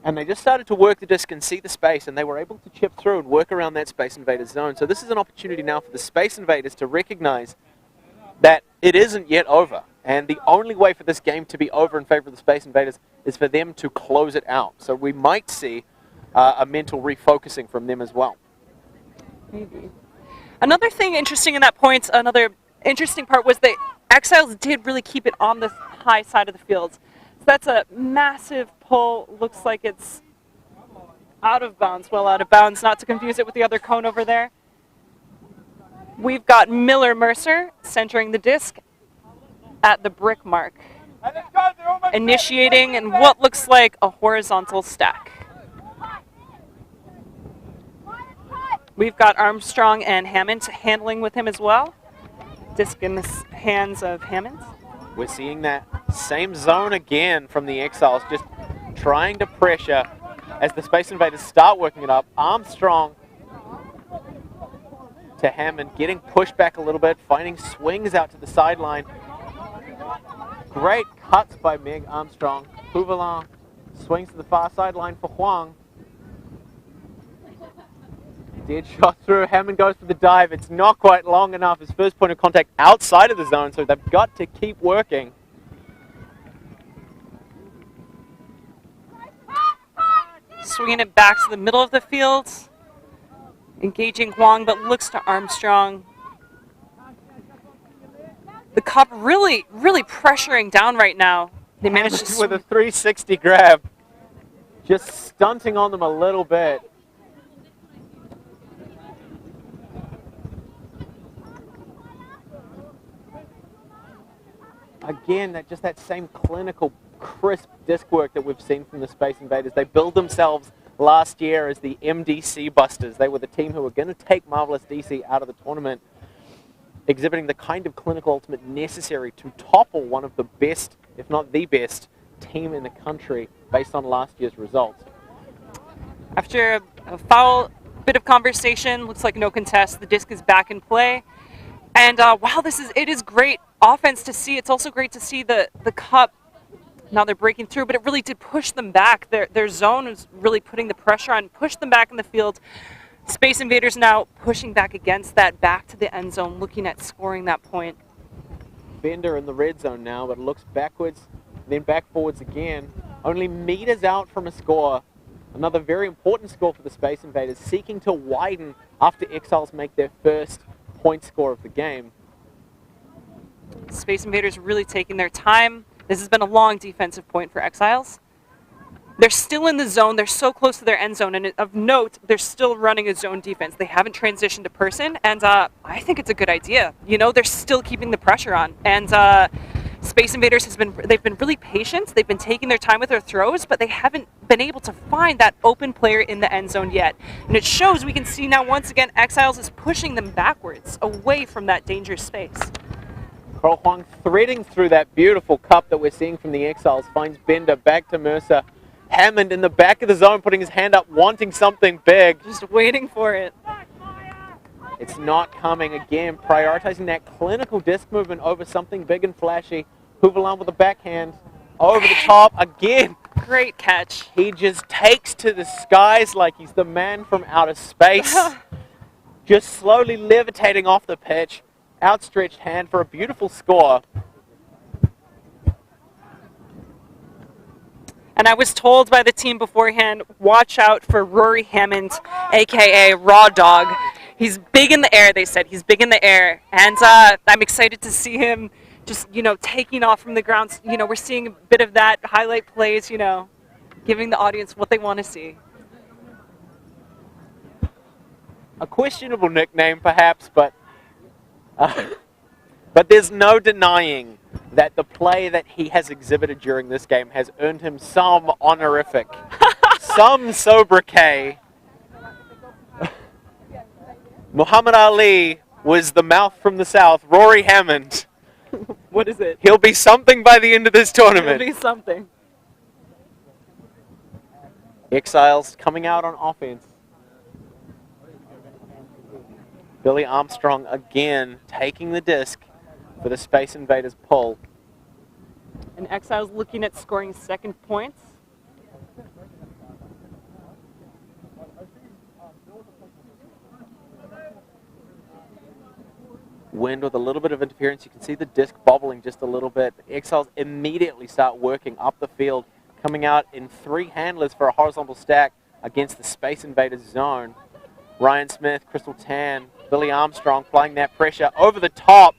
and they just started to work the disc and see the space, and they were able to chip through and work around that Space Invaders zone. So this is an opportunity now for the Space Invaders to recognize that it isn't yet over. And the only way for this game to be over in favor of the Space Invaders is for them to close it out. So we might see a mental refocusing from them as well. Maybe. Another thing interesting in that point, another interesting part was that Exiles did really keep it on the high side of the field. So that's a massive pull. Looks like it's out of bounds, well out of bounds, not to confuse it with the other cone over there. We've got Miller Mercer centering the disc at the brick mark, initiating in what looks like a horizontal stack. We've got Armstrong and Hammond handling with him as well. Disc in the hands of Hammond. We're seeing that same zone again from the Exiles, just trying to pressure as the Space Invaders start working it up. Armstrong to Hammond, getting pushed back a little bit, finding swings out to the sideline. Great cuts by Meg Armstrong. Pouvalin swings to the far sideline for Huang. Dead shot through. Hammond goes for the dive. It's not quite long enough. His first point of contact outside of the zone, so they've got to keep working. Swinging it back to the middle of the field. Engaging Huang, but looks to Armstrong. The cup really pressuring down right now. They managed to with a 360 grab. Just stunting on them a little bit. Again, that same clinical, crisp disc work that we've seen from the Space Invaders. They billed themselves last year as the MDC Busters. They were the team who were going to take Marvelous DC out of the tournament, exhibiting the kind of clinical ultimate necessary to topple one of the best, if not the best, team in the country based on last year's results. After a foul bit of conversation, looks like no contest, the disc is back in play. And wow, it is great offense to see. It's also great to see the cup. Now they're breaking through, but it really did push them back. Their zone is really putting the pressure on, pushed them back in the field. Space Invaders now pushing back against that, back to the end zone, looking at scoring that point. Bender in the red zone now, but looks backwards, then back forwards again. Only meters out from a score. Another very important score for the Space Invaders, seeking to widen after Exiles make their first point score of the game. Space Invaders really taking their time. This has been a long defensive point for Exiles. They're still in the zone. They're so close to their end zone. And of note, they're still running a zone defense. They haven't transitioned to person. And I think it's a good idea. You know, they're still keeping the pressure on. And Space Invaders they've been really patient. They've been taking their time with their throws, but they haven't been able to find that open player in the end zone yet. And it shows. We can see now once again, Exiles is pushing them backwards, away from that dangerous space. Carl Huang threading through that beautiful cup that we're seeing from the Exiles, finds Bender, back to Mercer. Hammond in the back of the zone, putting his hand up, wanting something big. Just waiting for it. It's not coming again, prioritizing that clinical disc movement over something big and flashy. Hooverland with a backhand, over the top again. Great catch. He just takes to the skies like he's the man from outer space. Just slowly levitating off the pitch. Outstretched hand for a beautiful score. And I was told by the team beforehand, watch out for Rory Hammond, a.k.a. Raw Dog. He's big in the air, they said. He's big in the air. And I'm excited to see him just, you know, taking off from the ground. You know, we're seeing a bit of that, highlight plays, you know, giving the audience what they want to see. A questionable nickname, perhaps, but there's no denying that the play that he has exhibited during this game has earned him some honorific, some sobriquet. Muhammad Ali was the mouth from the south. Rory Hammond. What is it? He'll be something by the end of this tournament. He'll be something. Exiles coming out on offense. Billy Armstrong again taking the disc for the Space Invaders pull. And Exiles looking at scoring second points. Wind with a little bit of interference. You can see the disc bobbling just a little bit. The Exiles immediately start working up the field, coming out in 3 handlers for a horizontal stack against the Space Invaders zone. Ryan Smith, Crystal Tan, Billy Armstrong applying that pressure over the top.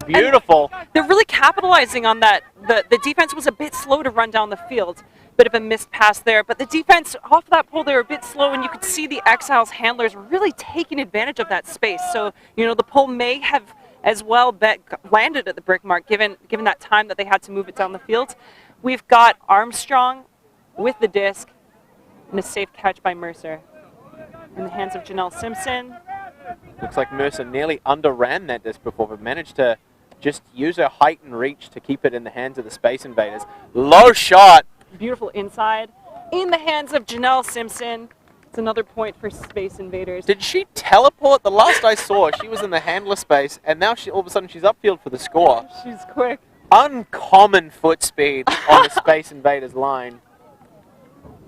Beautiful. And they're really capitalizing on that. The defense was a bit slow to run down the field. Bit of a missed pass there, but the defense off that pull, they were a bit slow, and you could see the Exiles handlers really taking advantage of that space. So, you know, the pull may have as well landed at the brick mark, given that time that they had to move it down the field. We've got Armstrong with the disc, and a safe catch by Mercer. In the hands of Janelle Simpson. Looks like Mercer nearly underran that disc before, but managed to just use her height and reach to keep it in the hands of the Space Invaders. Low shot. Beautiful inside. In the hands of Janelle Simpson. It's another point for Space Invaders. Did she teleport? The last I saw, she was in the handler space, and now all of a sudden she's upfield for the score. She's quick. Uncommon foot speed on the Space Invaders line.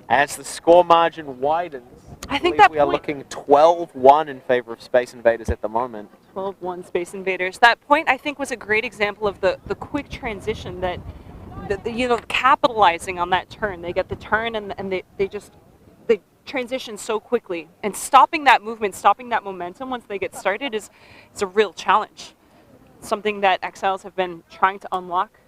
As the score margin widens, I think that we are looking 12-1 in favor of Space Invaders at the moment. 12-1 Space Invaders. That point, I think, was a great example of the quick transition that, you know, capitalizing on that turn. They get the turn and they transition so quickly. And stopping that movement, stopping that momentum once they get started is a real challenge. Something that Exiles have been trying to unlock.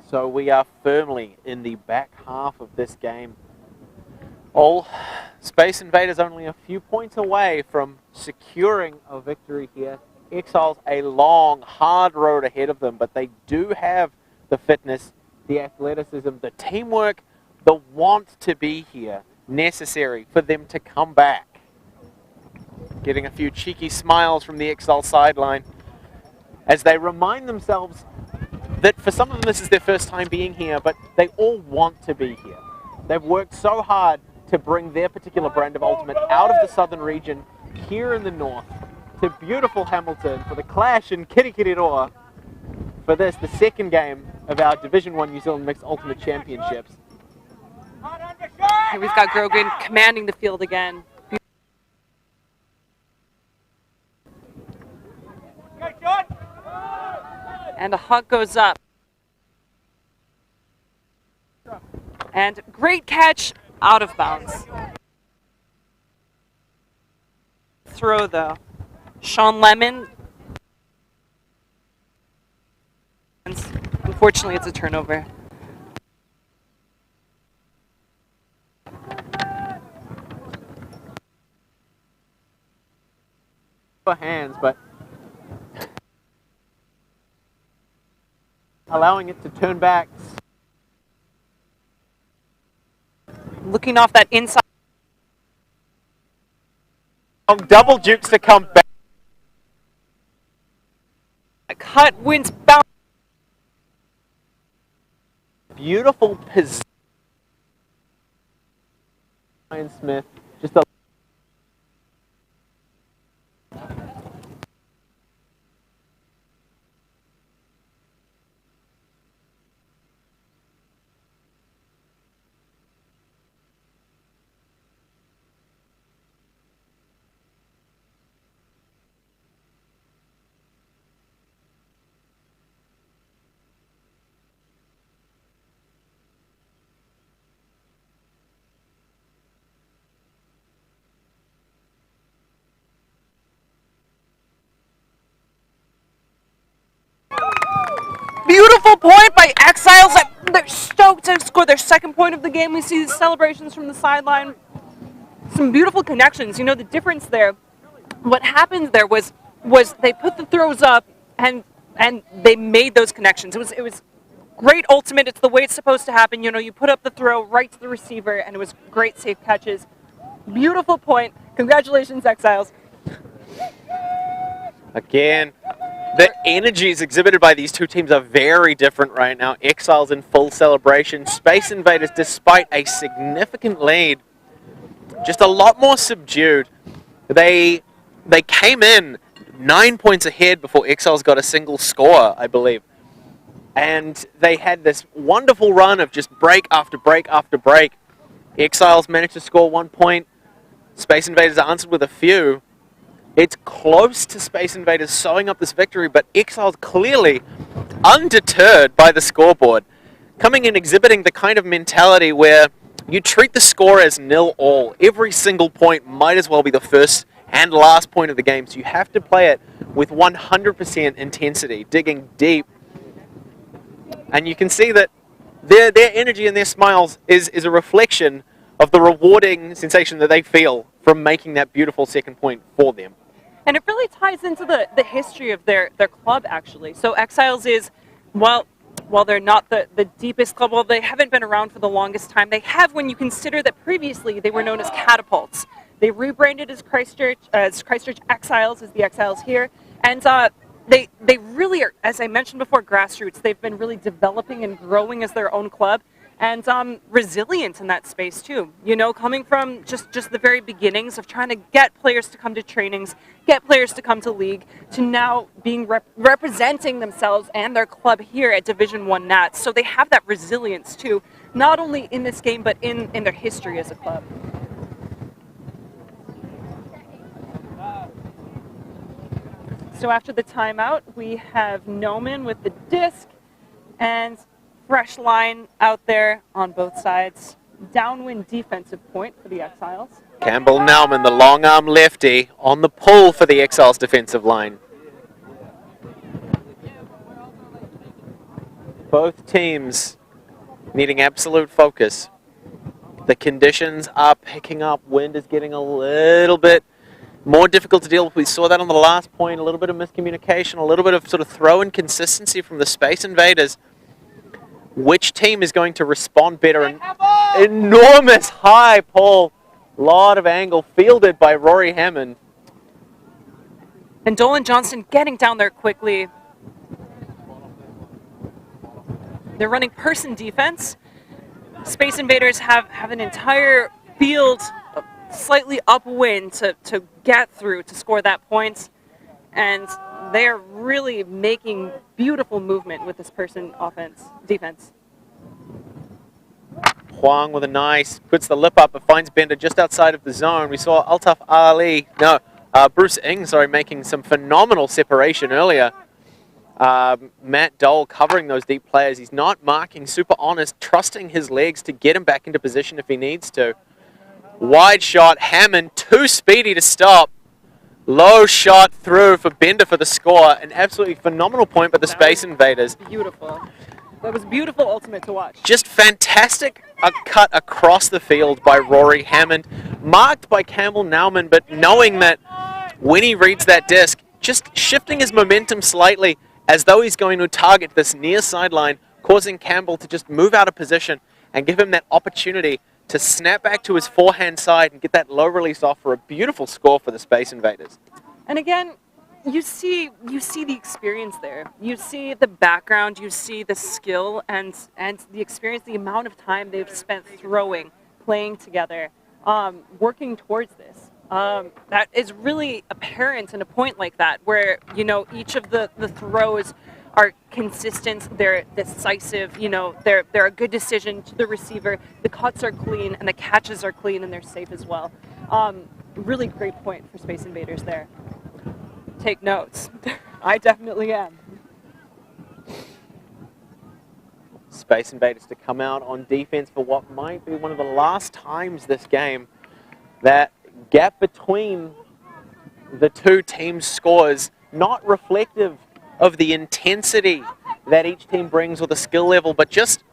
So we are firmly in the back half of this game. Space Invaders only a few points away from securing a victory here. Exiles a long, hard road ahead of them, but they do have the fitness, the athleticism, the teamwork, the want to be here necessary for them to come back. Getting a few cheeky smiles from the Exile sideline as they remind themselves that for some of them this is their first time being here, but they all want to be here. They've worked so hard to bring their particular brand of Ultimate out of the southern region, here in the north, to beautiful Hamilton for the clash in Kirikiriroa for this, the second game of our Division 1 New Zealand Mixed Ultimate Championships. Here we've got Grogan commanding the field again. And the hunt goes up. And great catch, out of bounds. throw, though. Sean Lemon. Unfortunately, it's a turnover. For hands, but allowing it to turn back. Looking off that inside. Double dukes to come back. Cut wins bounce. Beautiful position. Ryan Smith, just a Beautiful point by Exiles. They're stoked to score their second point of the game. We see celebrations from the sideline. Some beautiful connections. You know, the difference there, what happened there was they put the throws up and they made those connections. It was great ultimate. It's the way it's supposed to happen. You know, you put up the throw right to the receiver, and it was great safe catches. Beautiful point. Congratulations, Exiles. again. The energies exhibited by these two teams are very different right now. Exiles in full celebration. Space Invaders, despite a significant lead, just a lot more subdued. They came in 9 points ahead before Exiles got a single score, I believe. And they had this wonderful run of just break after break after break. Exiles managed to score 1 point. Space Invaders answered with a few. It's close to Space Invaders sewing up this victory, but Exiles clearly undeterred by the scoreboard, coming in exhibiting the kind of mentality where you treat the score as 0-all. Every single point might as well be the first and last point of the game, so you have to play it with 100% intensity, digging deep. And you can see that their energy and their smiles is a reflection of the rewarding sensation that they feel from making that beautiful second point for them. And it really ties into the history of their club, actually. So Exiles is, while they're not the deepest club, well, they haven't been around for the longest time. They have, when you consider that previously they were known as Catapults. They rebranded as Christchurch Exiles, as the Exiles here. And they really are, as I mentioned before, grassroots. They've been really developing and growing as their own club. And resilient in that space too. You know, coming from just the very beginnings of trying to get players to come to trainings, get players to come to league, to now being representing themselves and their club here at Division 1 Nats. So they have that resilience too, not only in this game, but in their history as a club. So after the timeout, we have Noman with the disc and fresh line out there on both sides. Downwind defensive point for the Exiles. Campbell Nauman, the long arm lefty, on the pull for the Exiles defensive line. Both teams needing absolute focus. The conditions are picking up. Wind is getting a little bit more difficult to deal with. We saw that on the last point. A little bit of miscommunication, a little bit of sort of throw inconsistency from the Space Invaders. Which team is going to respond better? An enormous high pull. Lot of angle fielded by Rory Hammond. And Dolan Johnson getting down there quickly. They're running person defense. Space Invaders have an entire field slightly upwind to get through to score that point. And they're really making beautiful movement with this person defense. Huang with a nice, puts the lip up, but finds Bender just outside of the zone. We saw Bruce Ing, making some phenomenal separation earlier. Matt Dole covering those deep players. He's not marking, super honest, trusting his legs to get him back into position if he needs to. Wide shot, Hammond, too speedy to stop. Low shot through for Bender for the score. An absolutely phenomenal point by the Space Invaders. Beautiful. That was beautiful ultimate to watch. Just fantastic cut across the field by Rory Hammond. Marked by Campbell Nauman, but knowing that when he reads that disc, just shifting his momentum slightly as though he's going to target this near sideline, causing Campbell to just move out of position and give him that opportunity to snap back to his forehand side and get that low release off for a beautiful score for the Space Invaders. And again, you see the experience there. You see the background, you see the skill and the experience, the amount of time they've spent throwing, playing together, working towards this. That is really apparent in a point like that, where, you know, each of the throws are consistent, they're decisive, you know, they're a good decision to the receiver, the cuts are clean, and the catches are clean, and they're safe as well. Really great point for Space Invaders there. Take notes. I definitely am. Space Invaders to come out on defense for what might be one of the last times this game that gap between the two teams' scores not reflective of the intensity that each team brings or the skill level, but just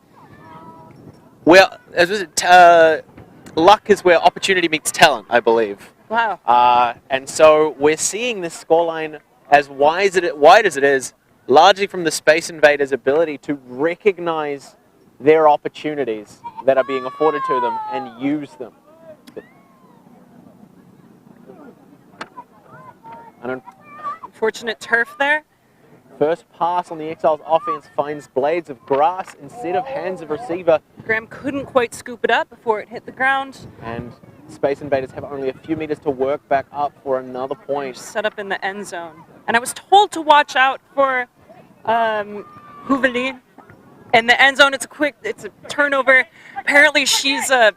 where luck is where opportunity meets talent, I believe. Wow. And so we're seeing this scoreline as wide as it is, largely from the Space Invaders' ability to recognize their opportunities that are being afforded to them and use them. Unfortunate turf there. First pass on the Exiles offense finds blades of grass instead of hands of receiver. Graham couldn't quite scoop it up before it hit the ground. And Space Invaders have only a few meters to work back up for another point. Set up in the end zone. And I was told to watch out for Houvelin. In the end zone, it's a turnover. Apparently she's a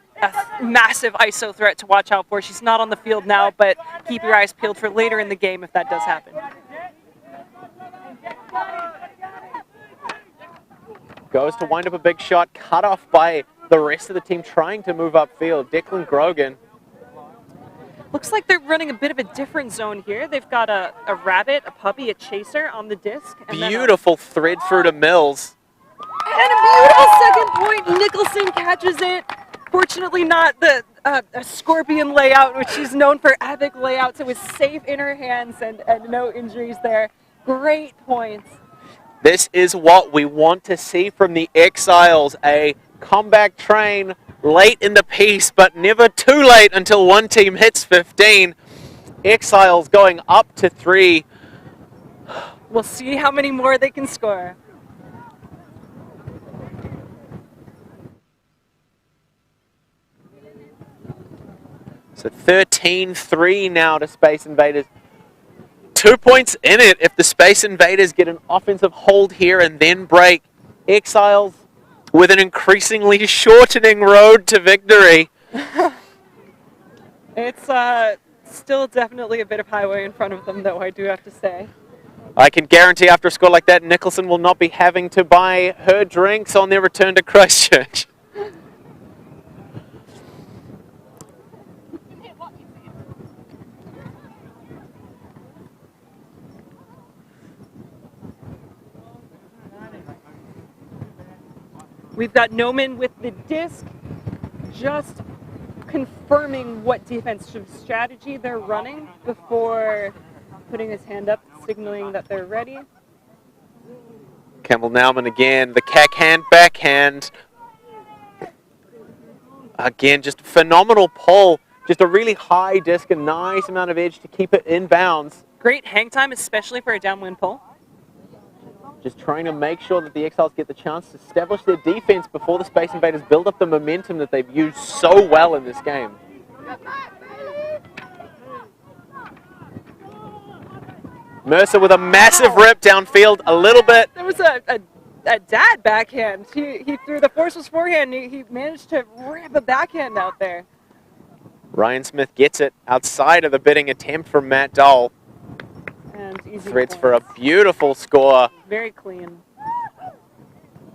massive ISO threat to watch out for. She's not on the field now, but keep your eyes peeled for later in the game if that does happen. Goes to wind up a big shot, cut off by the rest of the team trying to move upfield. Declan Grogan. Looks like they're running a bit of a different zone here. They've got a rabbit, a puppy, a chaser on the disc. And beautiful thread through to Mills. And a beautiful second point. Nicholson catches it. Fortunately not a scorpion layout, which she's known for epic layouts. It was safe in her hands and no injuries there. Great points. This is what we want to see from the Exiles, a comeback train late in the piece, but never too late until one team hits 15. Exiles going up to 3. We'll see how many more they can score. So 13-3 now to Space Invaders. 2 points in it if the Space Invaders get an offensive hold here and then break. Exiles with an increasingly shortening road to victory. It's still definitely a bit of highway in front of them, though, I do have to say. I can guarantee after a score like that, Nicholson will not be having to buy her drinks on their return to Christchurch. We've got Noman with the disc, just confirming what defensive strategy they're running before putting his hand up, signaling that they're ready. Campbell Nauman again, the backhand. Again, just phenomenal pull. Just a really high disc, a nice amount of edge to keep it in bounds. Great hang time, especially for a downwind pull. Just trying to make sure that the Exiles get the chance to establish their defense before the Space Invaders build up the momentum that they've used so well in this game. Mercer with a massive rip downfield, a little bit. There was a dad backhand. He threw the forceless forehand. He managed to rip a backhand out there. Ryan Smith gets it outside of the bidding attempt from Matt Dole. Threads for a beautiful score. Very clean.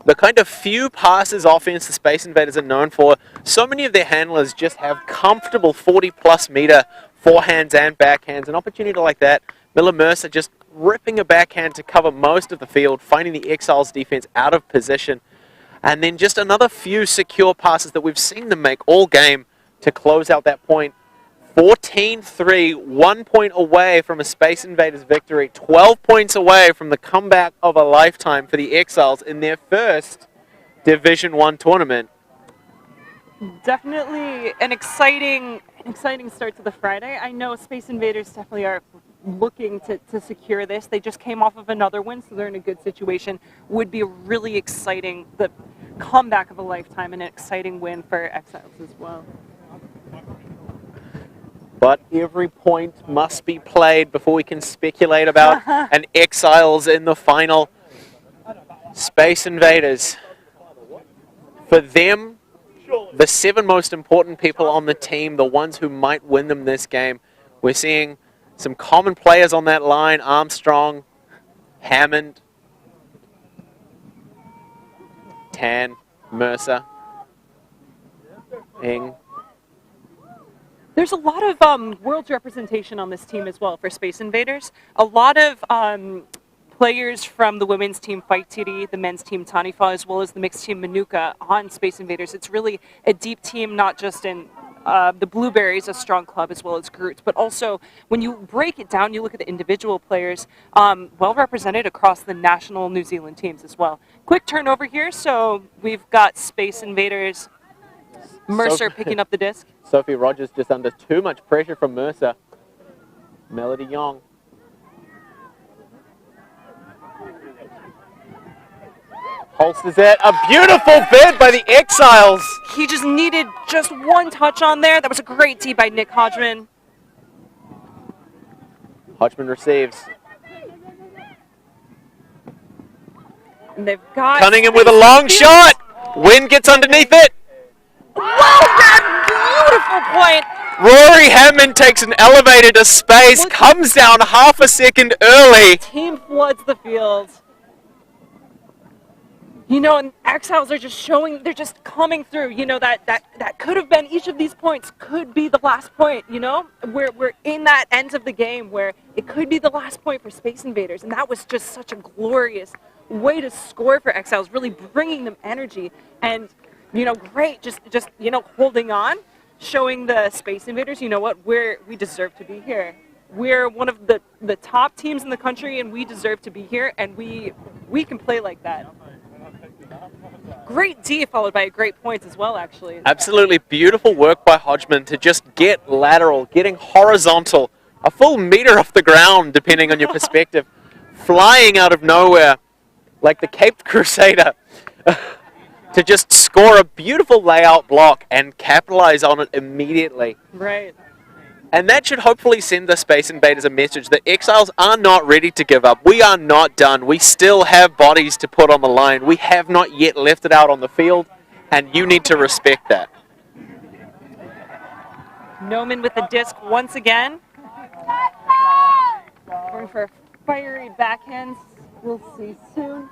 The kind of few passes offense the Space Invaders are known for, so many of their handlers just have comfortable 40-plus meter forehands and backhands. An opportunity like that. Miller Mercer just ripping a backhand to cover most of the field, finding the Exiles defense out of position. And then just another few secure passes that we've seen them make all game to close out that point. 14-3, 1 point away from a Space Invaders victory, 12 points away from the comeback of a lifetime for the Exiles in their first Division 1 tournament. Definitely an exciting start to the Friday. I know Space Invaders definitely are looking to secure this. They just came off of another win, so they're in a good situation. Would be really exciting, the comeback of a lifetime, and an exciting win for Exiles as well. But every point must be played before we can speculate about an Exiles in the final. Space Invaders. For them, the 7 most important people on the team, the ones who might win them this game, we're seeing some common players on that line: Armstrong, Hammond, Tan, Mercer, Ing. There's a lot of world's representation on this team as well for Space Invaders. A lot of players from the women's team Fight TD, the men's team Tanifa, as well as the mixed team Manuka on Space Invaders. It's really a deep team, not just in the Blueberries, a strong club, as well as Groot, but also when you break it down, you look at the individual players, well represented across the national New Zealand teams as well. Quick turnover here, so we've got Space Invaders, Mercer picking up the disc. Sophie Rogers just under too much pressure from Mercer. Melody Young. Holsters it. A beautiful bid by the Exiles. He just needed just one touch on there. That was a great tee by Nick Hodgman. Hodgman receives. And they've got Cunningham with a long shot. Wind gets underneath it. Beautiful point. Rory Hammond takes an elevator to space, comes down half a second early. Team floods the field. You know, and Exiles are just showing, they're just coming through. You know, that could have been, each of these points could be the last point, you know? We're in that end of the game where it could be the last point for Space Invaders. And that was just such a glorious way to score for Exiles, really bringing them energy. And, you know, great, just you know, holding on, showing the Space Invaders, you know what, we deserve to be here. We're one of the top teams in the country, and we deserve to be here, and we can play like that. Great D followed by a great point as well, actually. Absolutely beautiful work by Hodgman to just get lateral, getting horizontal, a full meter off the ground, depending on your perspective, flying out of nowhere like the Caped Crusader to just score a beautiful layout block and capitalize on it immediately. Right. And that should hopefully send the Space Invaders a message that Exiles are not ready to give up. We are not done. We still have bodies to put on the line. We have not yet left it out on the field, and you need to respect that. Noman with the disc once again. Going for a fiery backhand. We'll see soon.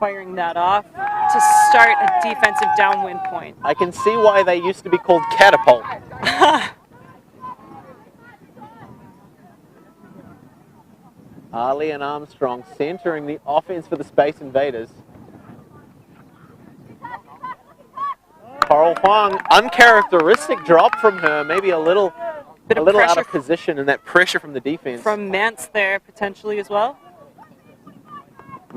Firing that off to start a defensive downwind point. I can see why they used to be called catapult. Ali and Armstrong centering the offense for the Space Invaders. Coral Huang, uncharacteristic drop from her, maybe a little out of position, and that pressure from the defense. From Mance there, potentially as well.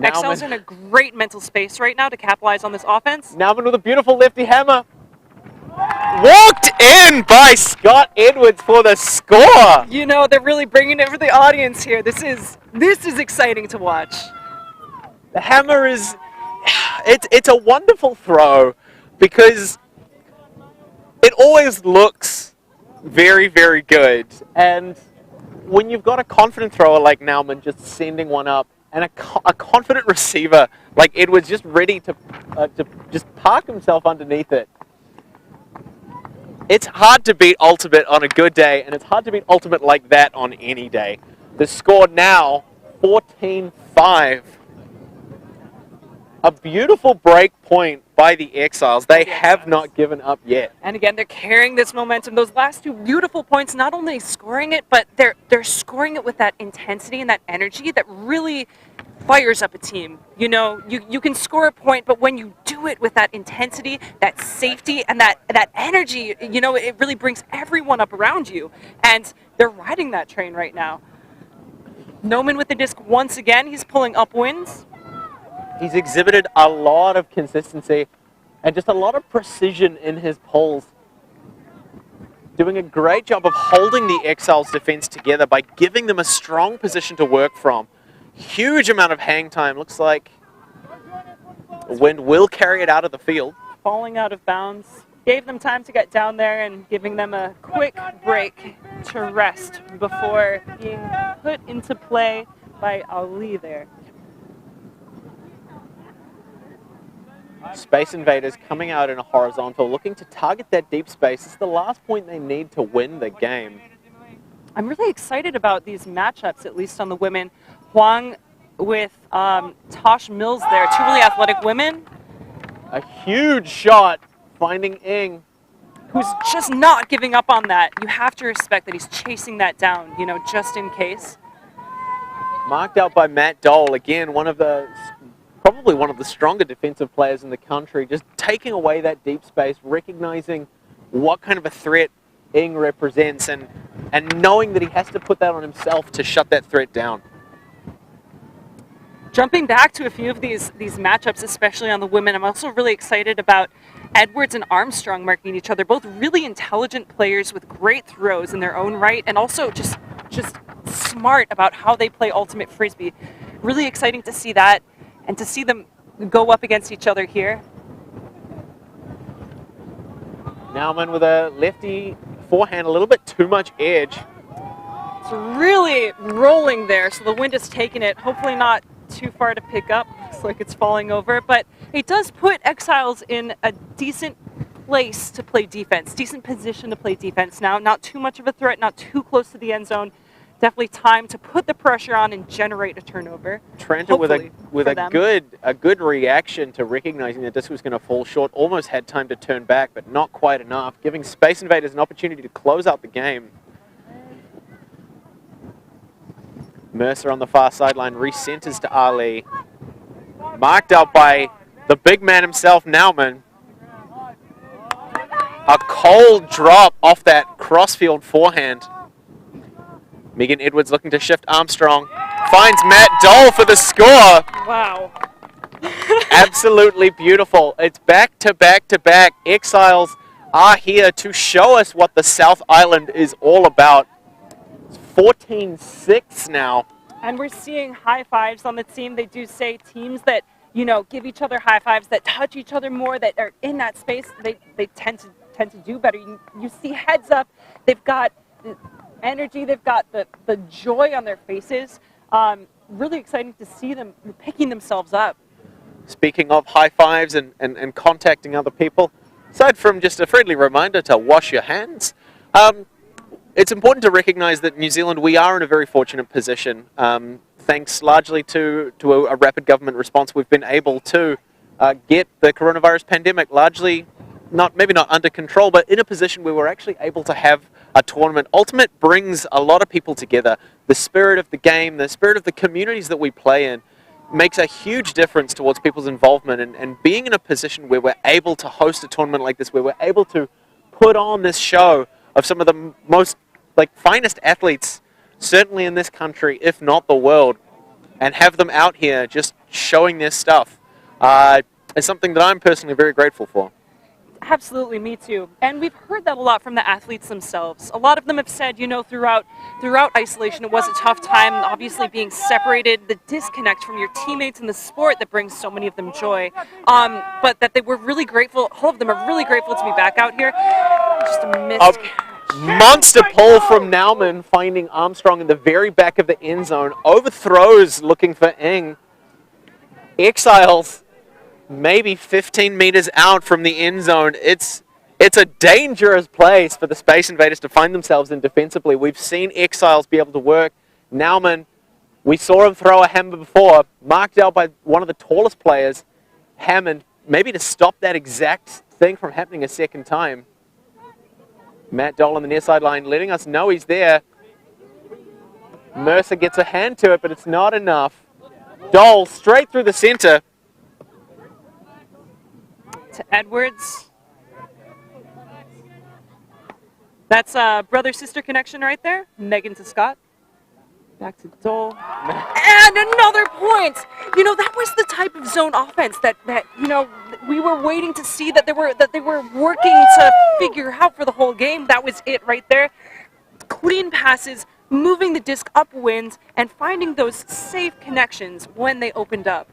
Exiles are in a great mental space right now to capitalize on this offense. Nauman with a beautiful lefty hammer. Walked in by Scott Edwards for the score. You know, they're really bringing it for the audience here. This is exciting to watch. The hammer is, it's a wonderful throw because it always looks very, very good. And when you've got a confident thrower like Nauman just sending one up, and a confident receiver like Edwards just ready to just park himself underneath it. It's hard to beat ultimate on a good day, and it's hard to beat ultimate like that on any day. The score now, 14-5. A beautiful break point by the Exiles. They have not given up yet. And again, they're carrying this momentum. Those last two beautiful points, not only scoring it, but they're scoring it with that intensity and that energy that really fires up a team. You know, you can score a point, but when you do it with that intensity, that safety, and that energy, you know, it really brings everyone up around you. And they're riding that train right now. Noman with the disc once again. He's pulling upwinds. He's exhibited a lot of consistency and just a lot of precision in his pulls. Doing a great job of holding the Exiles' defense together by giving them a strong position to work from. Huge amount of hang time. Looks like the wind will carry it out of the field. Falling out of bounds. Gave them time to get down there and giving them a quick break to rest before being put into play by Ali there. Space Invaders coming out in a horizontal, looking to target that deep space. It's the last point they need to win the game. I'm really excited about these matchups, at least on the women. Huang with Tosh Mills there, two really athletic women. A huge shot finding Ing. Who's just not giving up on that. You have to respect that he's chasing that down, you know, just in case. Marked out by Matt Dole, again, probably one of the stronger defensive players in the country, just taking away that deep space, recognizing what kind of a threat Ing represents and knowing that he has to put that on himself to shut that threat down. Jumping back to a few of these matchups, especially on the women, I'm also really excited about Edwards and Armstrong marking each other. Both really intelligent players with great throws in their own right, and also just smart about how they play ultimate frisbee. Really exciting to see that, and to see them go up against each other here. Nauman with a lefty forehand, a little bit too much edge. It's really rolling there, so the wind has taken it. Hopefully not too far to pick up. Looks like it's falling over, but it does put Exiles in a decent place to play defense, decent position to play defense now. Not too much of a threat, not too close to the end zone. Definitely time to put the pressure on and generate a turnover. Trenta with a good reaction to recognizing that this was going to fall short. Almost had time to turn back, but not quite enough, giving Space Invaders an opportunity to close out the game. Mercer on the far sideline recenters to Ali. Marked out by the big man himself, Nauman. A cold drop off that crossfield forehand. Megan Edwards looking to shift Armstrong. Finds Matt Dole for the score. Wow. Absolutely beautiful. It's back to back to back. Exiles are here to show us what the South Island is all about. 14-6 now. And we're seeing high fives on the team. They do say teams that, you know, give each other high fives, that touch each other more, that are in that space, they tend to do better. You see heads up. They've got the energy. They've got the joy on their faces. Really exciting to see them picking themselves up. Speaking of high fives and contacting other people, aside from just a friendly reminder to wash your hands, it's important to recognize that New Zealand, we are in a very fortunate position. Thanks largely to a rapid government response, we've been able to get the coronavirus pandemic largely, maybe not under control, but in a position where we're actually able to have a tournament. Ultimate brings a lot of people together. The spirit of the game, the spirit of the communities that we play in makes a huge difference towards people's involvement, and being in a position where we're able to host a tournament like this, where we're able to put on this show of some of the most finest athletes, certainly in this country, if not the world, and have them out here just showing their stuff, is something that I'm personally very grateful for. Absolutely, me too. And we've heard that a lot from the athletes themselves. A lot of them have said, you know, throughout isolation, it was a tough time, obviously being separated, the disconnect from your teammates in the sport that brings so many of them joy. But that they were really grateful, all of them are really grateful to be back out here. Just a miss. Monster pull from Nauman, finding Armstrong in the very back of the end zone. Overthrows looking for Ing. Exiles maybe 15 meters out from the end zone. It's a dangerous place for the Space Invaders to find themselves in defensively. We've seen Exiles be able to work. Nauman, we saw him throw a hammer before, marked out by one of the tallest players Hammond, maybe to stop that exact thing from happening a second time. Matt Dole on the near sideline letting us know he's there. Mercer gets a hand to it, but it's not enough. Dole straight through the center. To Edwards. That's a brother-sister connection right there. Megan to Scott. Back to Dole. And another point! You know, that was the type of zone offense that you know, we were waiting to see that they were working to figure out for the whole game. That was it right there. Clean passes, moving the disc upwind, and finding those safe connections when they opened up.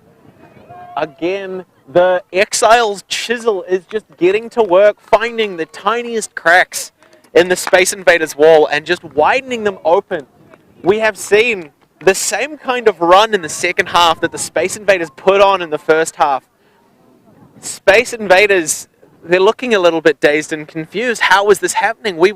Again, the Exiles chisel is just getting to work, finding the tiniest cracks in the Space Invaders wall and just widening them open. We have seen the same kind of run in the second half that the Space Invaders put on in the first half. Space Invaders, they're looking a little bit dazed and confused. How is this happening? We're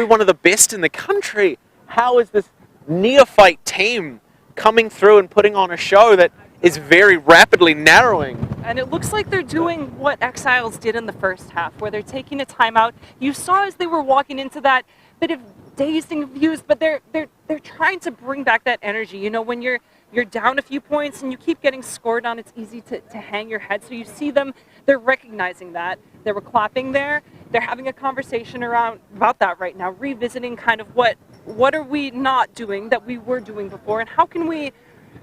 one of the best in the country. How is this neophyte team coming through and putting on a show that is very rapidly narrowing? And it looks like they're doing what Exiles did in the first half, where they're taking a timeout. You saw as they were walking into that bit of dazed and confused, but they're trying to bring back that energy. You know, when you're down a few points and you keep getting scored on, it's easy to hang your head. So you see them, they're recognizing that. They were clapping there. They're having a conversation about that right now, revisiting kind of what are we not doing that we were doing before, and how can we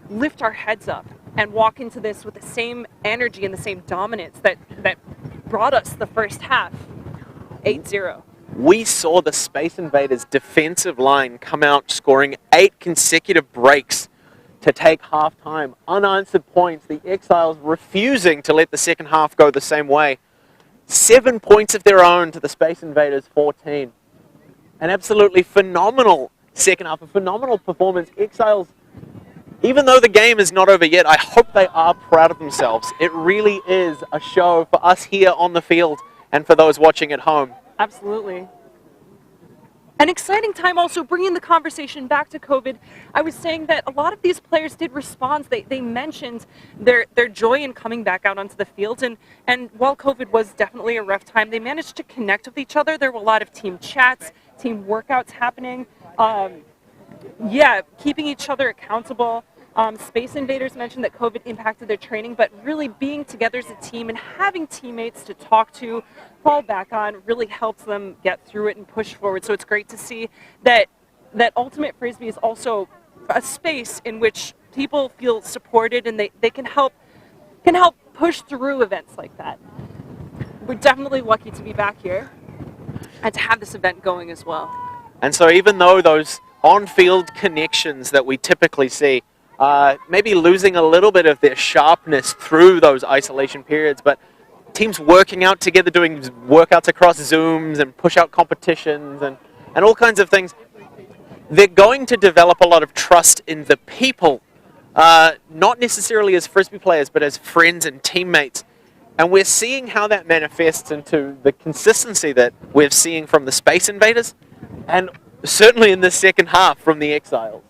lift our heads up and walk into this with the same energy and the same dominance that brought us the first half, 8-0. We saw the Space Invaders defensive line come out scoring 8 consecutive breaks to take halftime. Unanswered points, the Exiles refusing to let the second half go the same way. 7 points of their own to the Space Invaders 14. An absolutely phenomenal second half, a phenomenal performance. Exiles, even though the game is not over yet, I hope they are proud of themselves. It really is a show for us here on the field and for those watching at home. Absolutely. An exciting time also, bringing the conversation back to COVID. I was saying that a lot of these players did respond. They mentioned their joy in coming back out onto the field. And while COVID was definitely a rough time, they managed to connect with each other. There were a lot of team chats, team workouts happening. Keeping each other accountable. Space Invaders mentioned that COVID impacted their training, but really being together as a team and having teammates to talk to, fall back on, really helps them get through it and push forward. So it's great to see that Ultimate Frisbee is also a space in which people feel supported and they can help push through events like that. We're definitely lucky to be back here and to have this event going as well. And so even though those on-field connections that we typically see maybe losing a little bit of their sharpness through those isolation periods, but teams working out together, doing workouts across Zooms and push-out competitions and all kinds of things, they're going to develop a lot of trust in the people, not necessarily as Frisbee players, but as friends and teammates. And we're seeing how that manifests into the consistency that we're seeing from the Space Invaders, and certainly in the second half from the Exiles.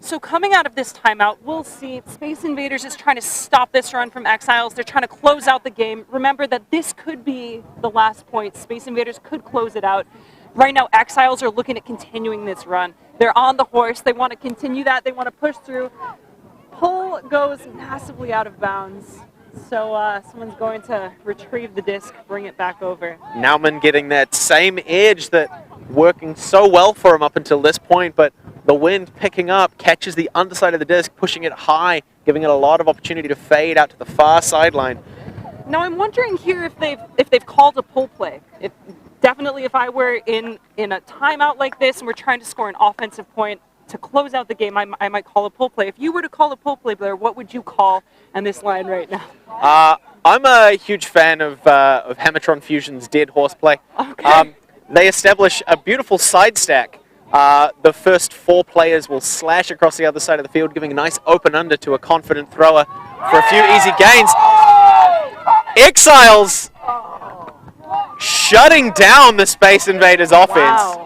So coming out of this timeout, we'll see Space Invaders is trying to stop this run from Exiles. They're trying to close out the game. Remember that this could be the last point. Space Invaders could close it out. Right now, Exiles are looking at continuing this run. They're on the horse. They want to continue that. They want to push through. Pull goes massively out of bounds. So someone's going to retrieve the disc, bring it back over. Nauman getting that same edge that working so well for him up until this point, but the wind picking up, catches the underside of the disc, pushing it high, giving it a lot of opportunity to fade out to the far sideline. Now I'm wondering here if they've called a pull play. Definitely if I were in a timeout like this and we're trying to score an offensive point to close out the game, I might call a pull play. If you were to call a pull play, Blair, what would you call on this line right now? I'm a huge fan of Hammertron Fusion's Dead Horse play. Okay. They establish a beautiful side stack. The first 4 players will slash across the other side of the field, giving a nice open under to a confident thrower for a few easy gains. Exiles shutting down the Space Invaders offense. Wow.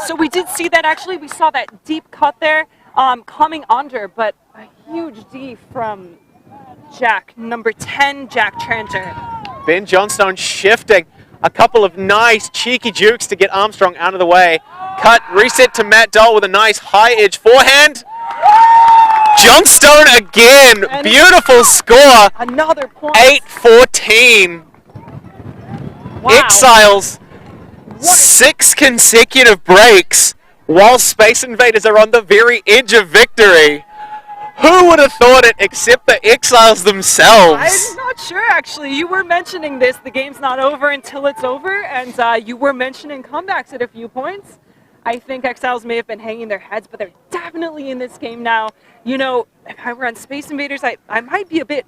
So we did see that actually. We saw that deep cut there coming under, but a huge D from Jack, number 10, Jack Tranter. Ben Johnstone shifting. A couple of nice cheeky jukes to get Armstrong out of the way. Cut, reset to Matt Dahl with a nice high edge forehand. Johnstone again. And beautiful score. Another point. 8-14. Wow. Exiles, 6 consecutive breaks while Space Invaders are on the very edge of victory. Who would have thought it except the Exiles themselves? I'm not sure, actually. You were mentioning this. The game's not over until it's over, and you were mentioning comebacks at a few points. I think Exiles may have been hanging their heads, but they're definitely in this game now. You know, if I were on Space Invaders, I might be a bit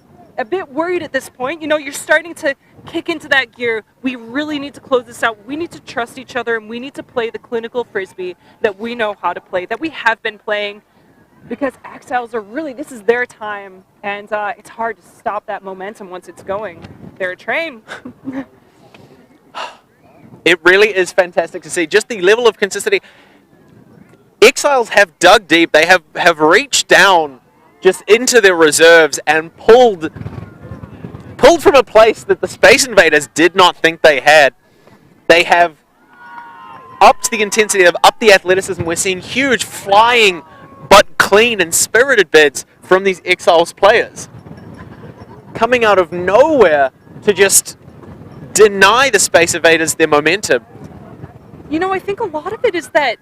worried at this point. You know, you're starting to kick into that gear. We really need to close this out. We need to trust each other, and we need to play the clinical frisbee that we know how to play, that we have been playing. Because Exiles are really, this is their time, and it's hard to stop that momentum once it's going. They're a train. It really is fantastic to see just the level of consistency. Exiles have dug deep. They have reached down just into their reserves and pulled from a place that the Space Invaders did not think they had. They have upped the intensity, they've upped the athleticism. We're seeing huge flying but clean and spirited bids from these Exiles players. Coming out of nowhere to just deny the Space Invaders their momentum. You know, I think a lot of it is that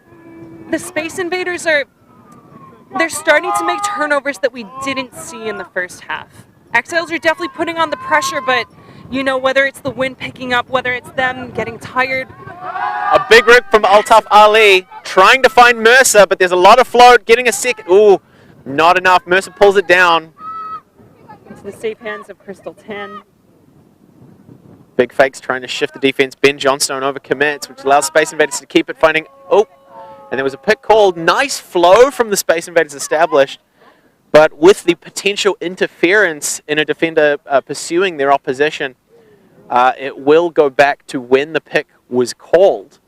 the Space Invaders they're starting to make turnovers that we didn't see in the first half. Exiles are definitely putting on the pressure, but you know, whether it's the wind picking up, whether it's them getting tired. A big rip from Altaf Ali, trying to find Mercer, but there's a lot of float, getting a second. Ooh, not enough. Mercer pulls it down. Into the safe hands of Crystal 10. Big Fakes trying to shift the defense. Ben Johnstone over commits, which allows Space Invaders to keep it, finding... Oh, and there was a pick called. Nice flow from the Space Invaders established, but with the potential interference in a defender pursuing their opposition, it will go back to when the pick was called,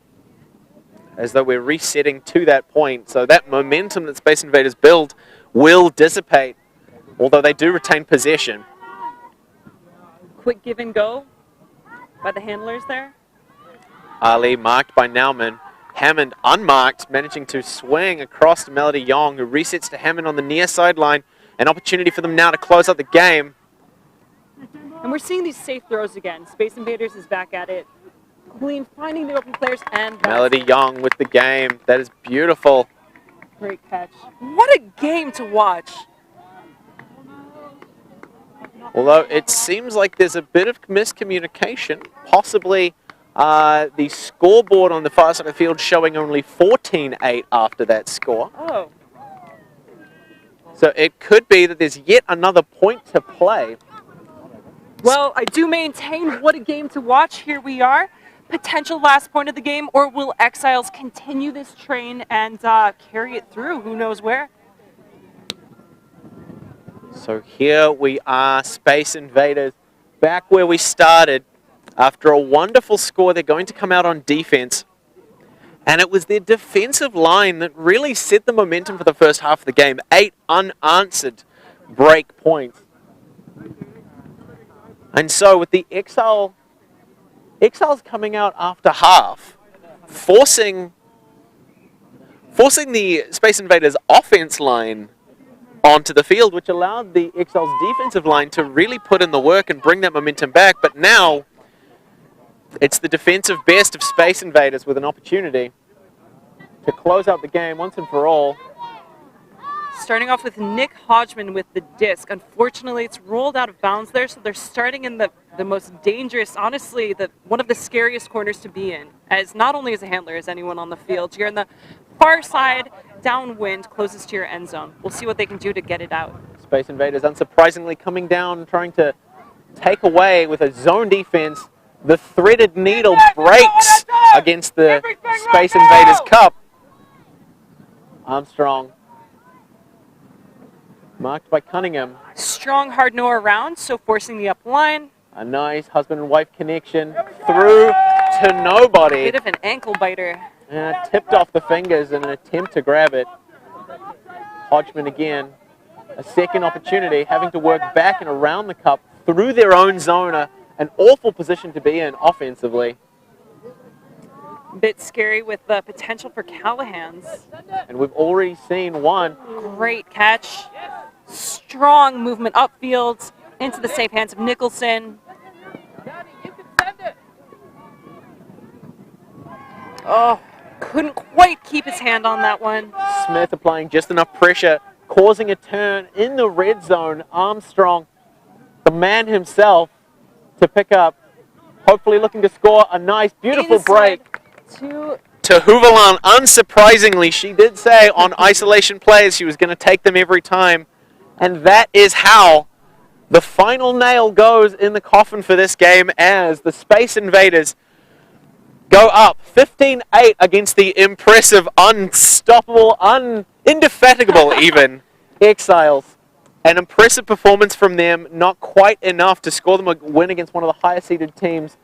as though we're resetting to that point. So that momentum that Space Invaders build will dissipate, although they do retain possession. Quick give and go by the handlers there. Ali marked by Nauman. Hammond unmarked, managing to swing across to Melody Yong, who resets to Hammond on the near sideline. An opportunity for them now to close out the game. And we're seeing these safe throws again. Space Invaders is back at it. Clean, finding the open players, and Melody Young with the game. That is beautiful. Great catch. What a game to watch. Although it seems like there's a bit of miscommunication. Possibly the scoreboard on the far side of the field showing only 14-8 after that score. Oh. So it could be that there's yet another point to play. Well, I do maintain what a game to watch. Here we are. Potential last point of the game, or will Exiles continue this train and carry it through? Who knows where? So here we are, Space Invaders, back where we started. After a wonderful score, they're going to come out on defense. And it was their defensive line that really set the momentum for the first half of the game. 8 unanswered break points. And so with the Exiles coming out after half, forcing the Space Invaders offense line onto the field, which allowed the Exiles defensive line to really put in the work and bring that momentum back. But now it's the defensive best of Space Invaders with an opportunity to close out the game once and for all. Starting off with Nick Hodgman with the disc. Unfortunately, it's rolled out of bounds there, so they're starting in the most dangerous, honestly, one of the scariest corners to be in, as not only as a handler, as anyone on the field. You're in the far side, downwind, closest to your end zone. We'll see what they can do to get it out. Space Invaders, unsurprisingly, coming down, trying to take away with a zone defense. The threaded needle breaks against the Space Invaders Cup. Armstrong, marked by Cunningham. Strong hard no around, so forcing the up line. A nice husband and wife connection through to nobody. Bit of an ankle biter. And tipped off the fingers in an attempt to grab it. Hodgman again. a second opportunity, having to work back and around the cup through their own zone, an awful position to be in offensively. Bit scary with the potential for Callahan's. And we've already seen one. Great catch. Strong movement upfield into the safe hands of Nicholson. Oh, couldn't quite keep his hand on that one. Smith applying just enough pressure, causing a turn in the red zone. Armstrong, the man himself, to pick up. Hopefully looking to score a nice, beautiful break. To Houvelan. Unsurprisingly, she did say on isolation plays she was going to take them every time. And that is how the final nail goes in the coffin for this game, as the Space Invaders go up 15-8 against the impressive, unstoppable, indefatigable even Exiles. An impressive performance from them, not quite enough to score them a win against one of the higher seeded teams.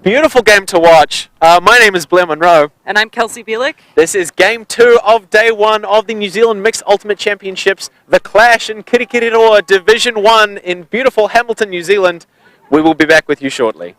Beautiful game to watch. My name is Blair Monroe. And I'm Kelsey Bielik. This is game 2 of day 1 of the New Zealand Mixed Ultimate Championships, the Clash in Kirikiriroa Division 1 in beautiful Hamilton, New Zealand. We will be back with you shortly.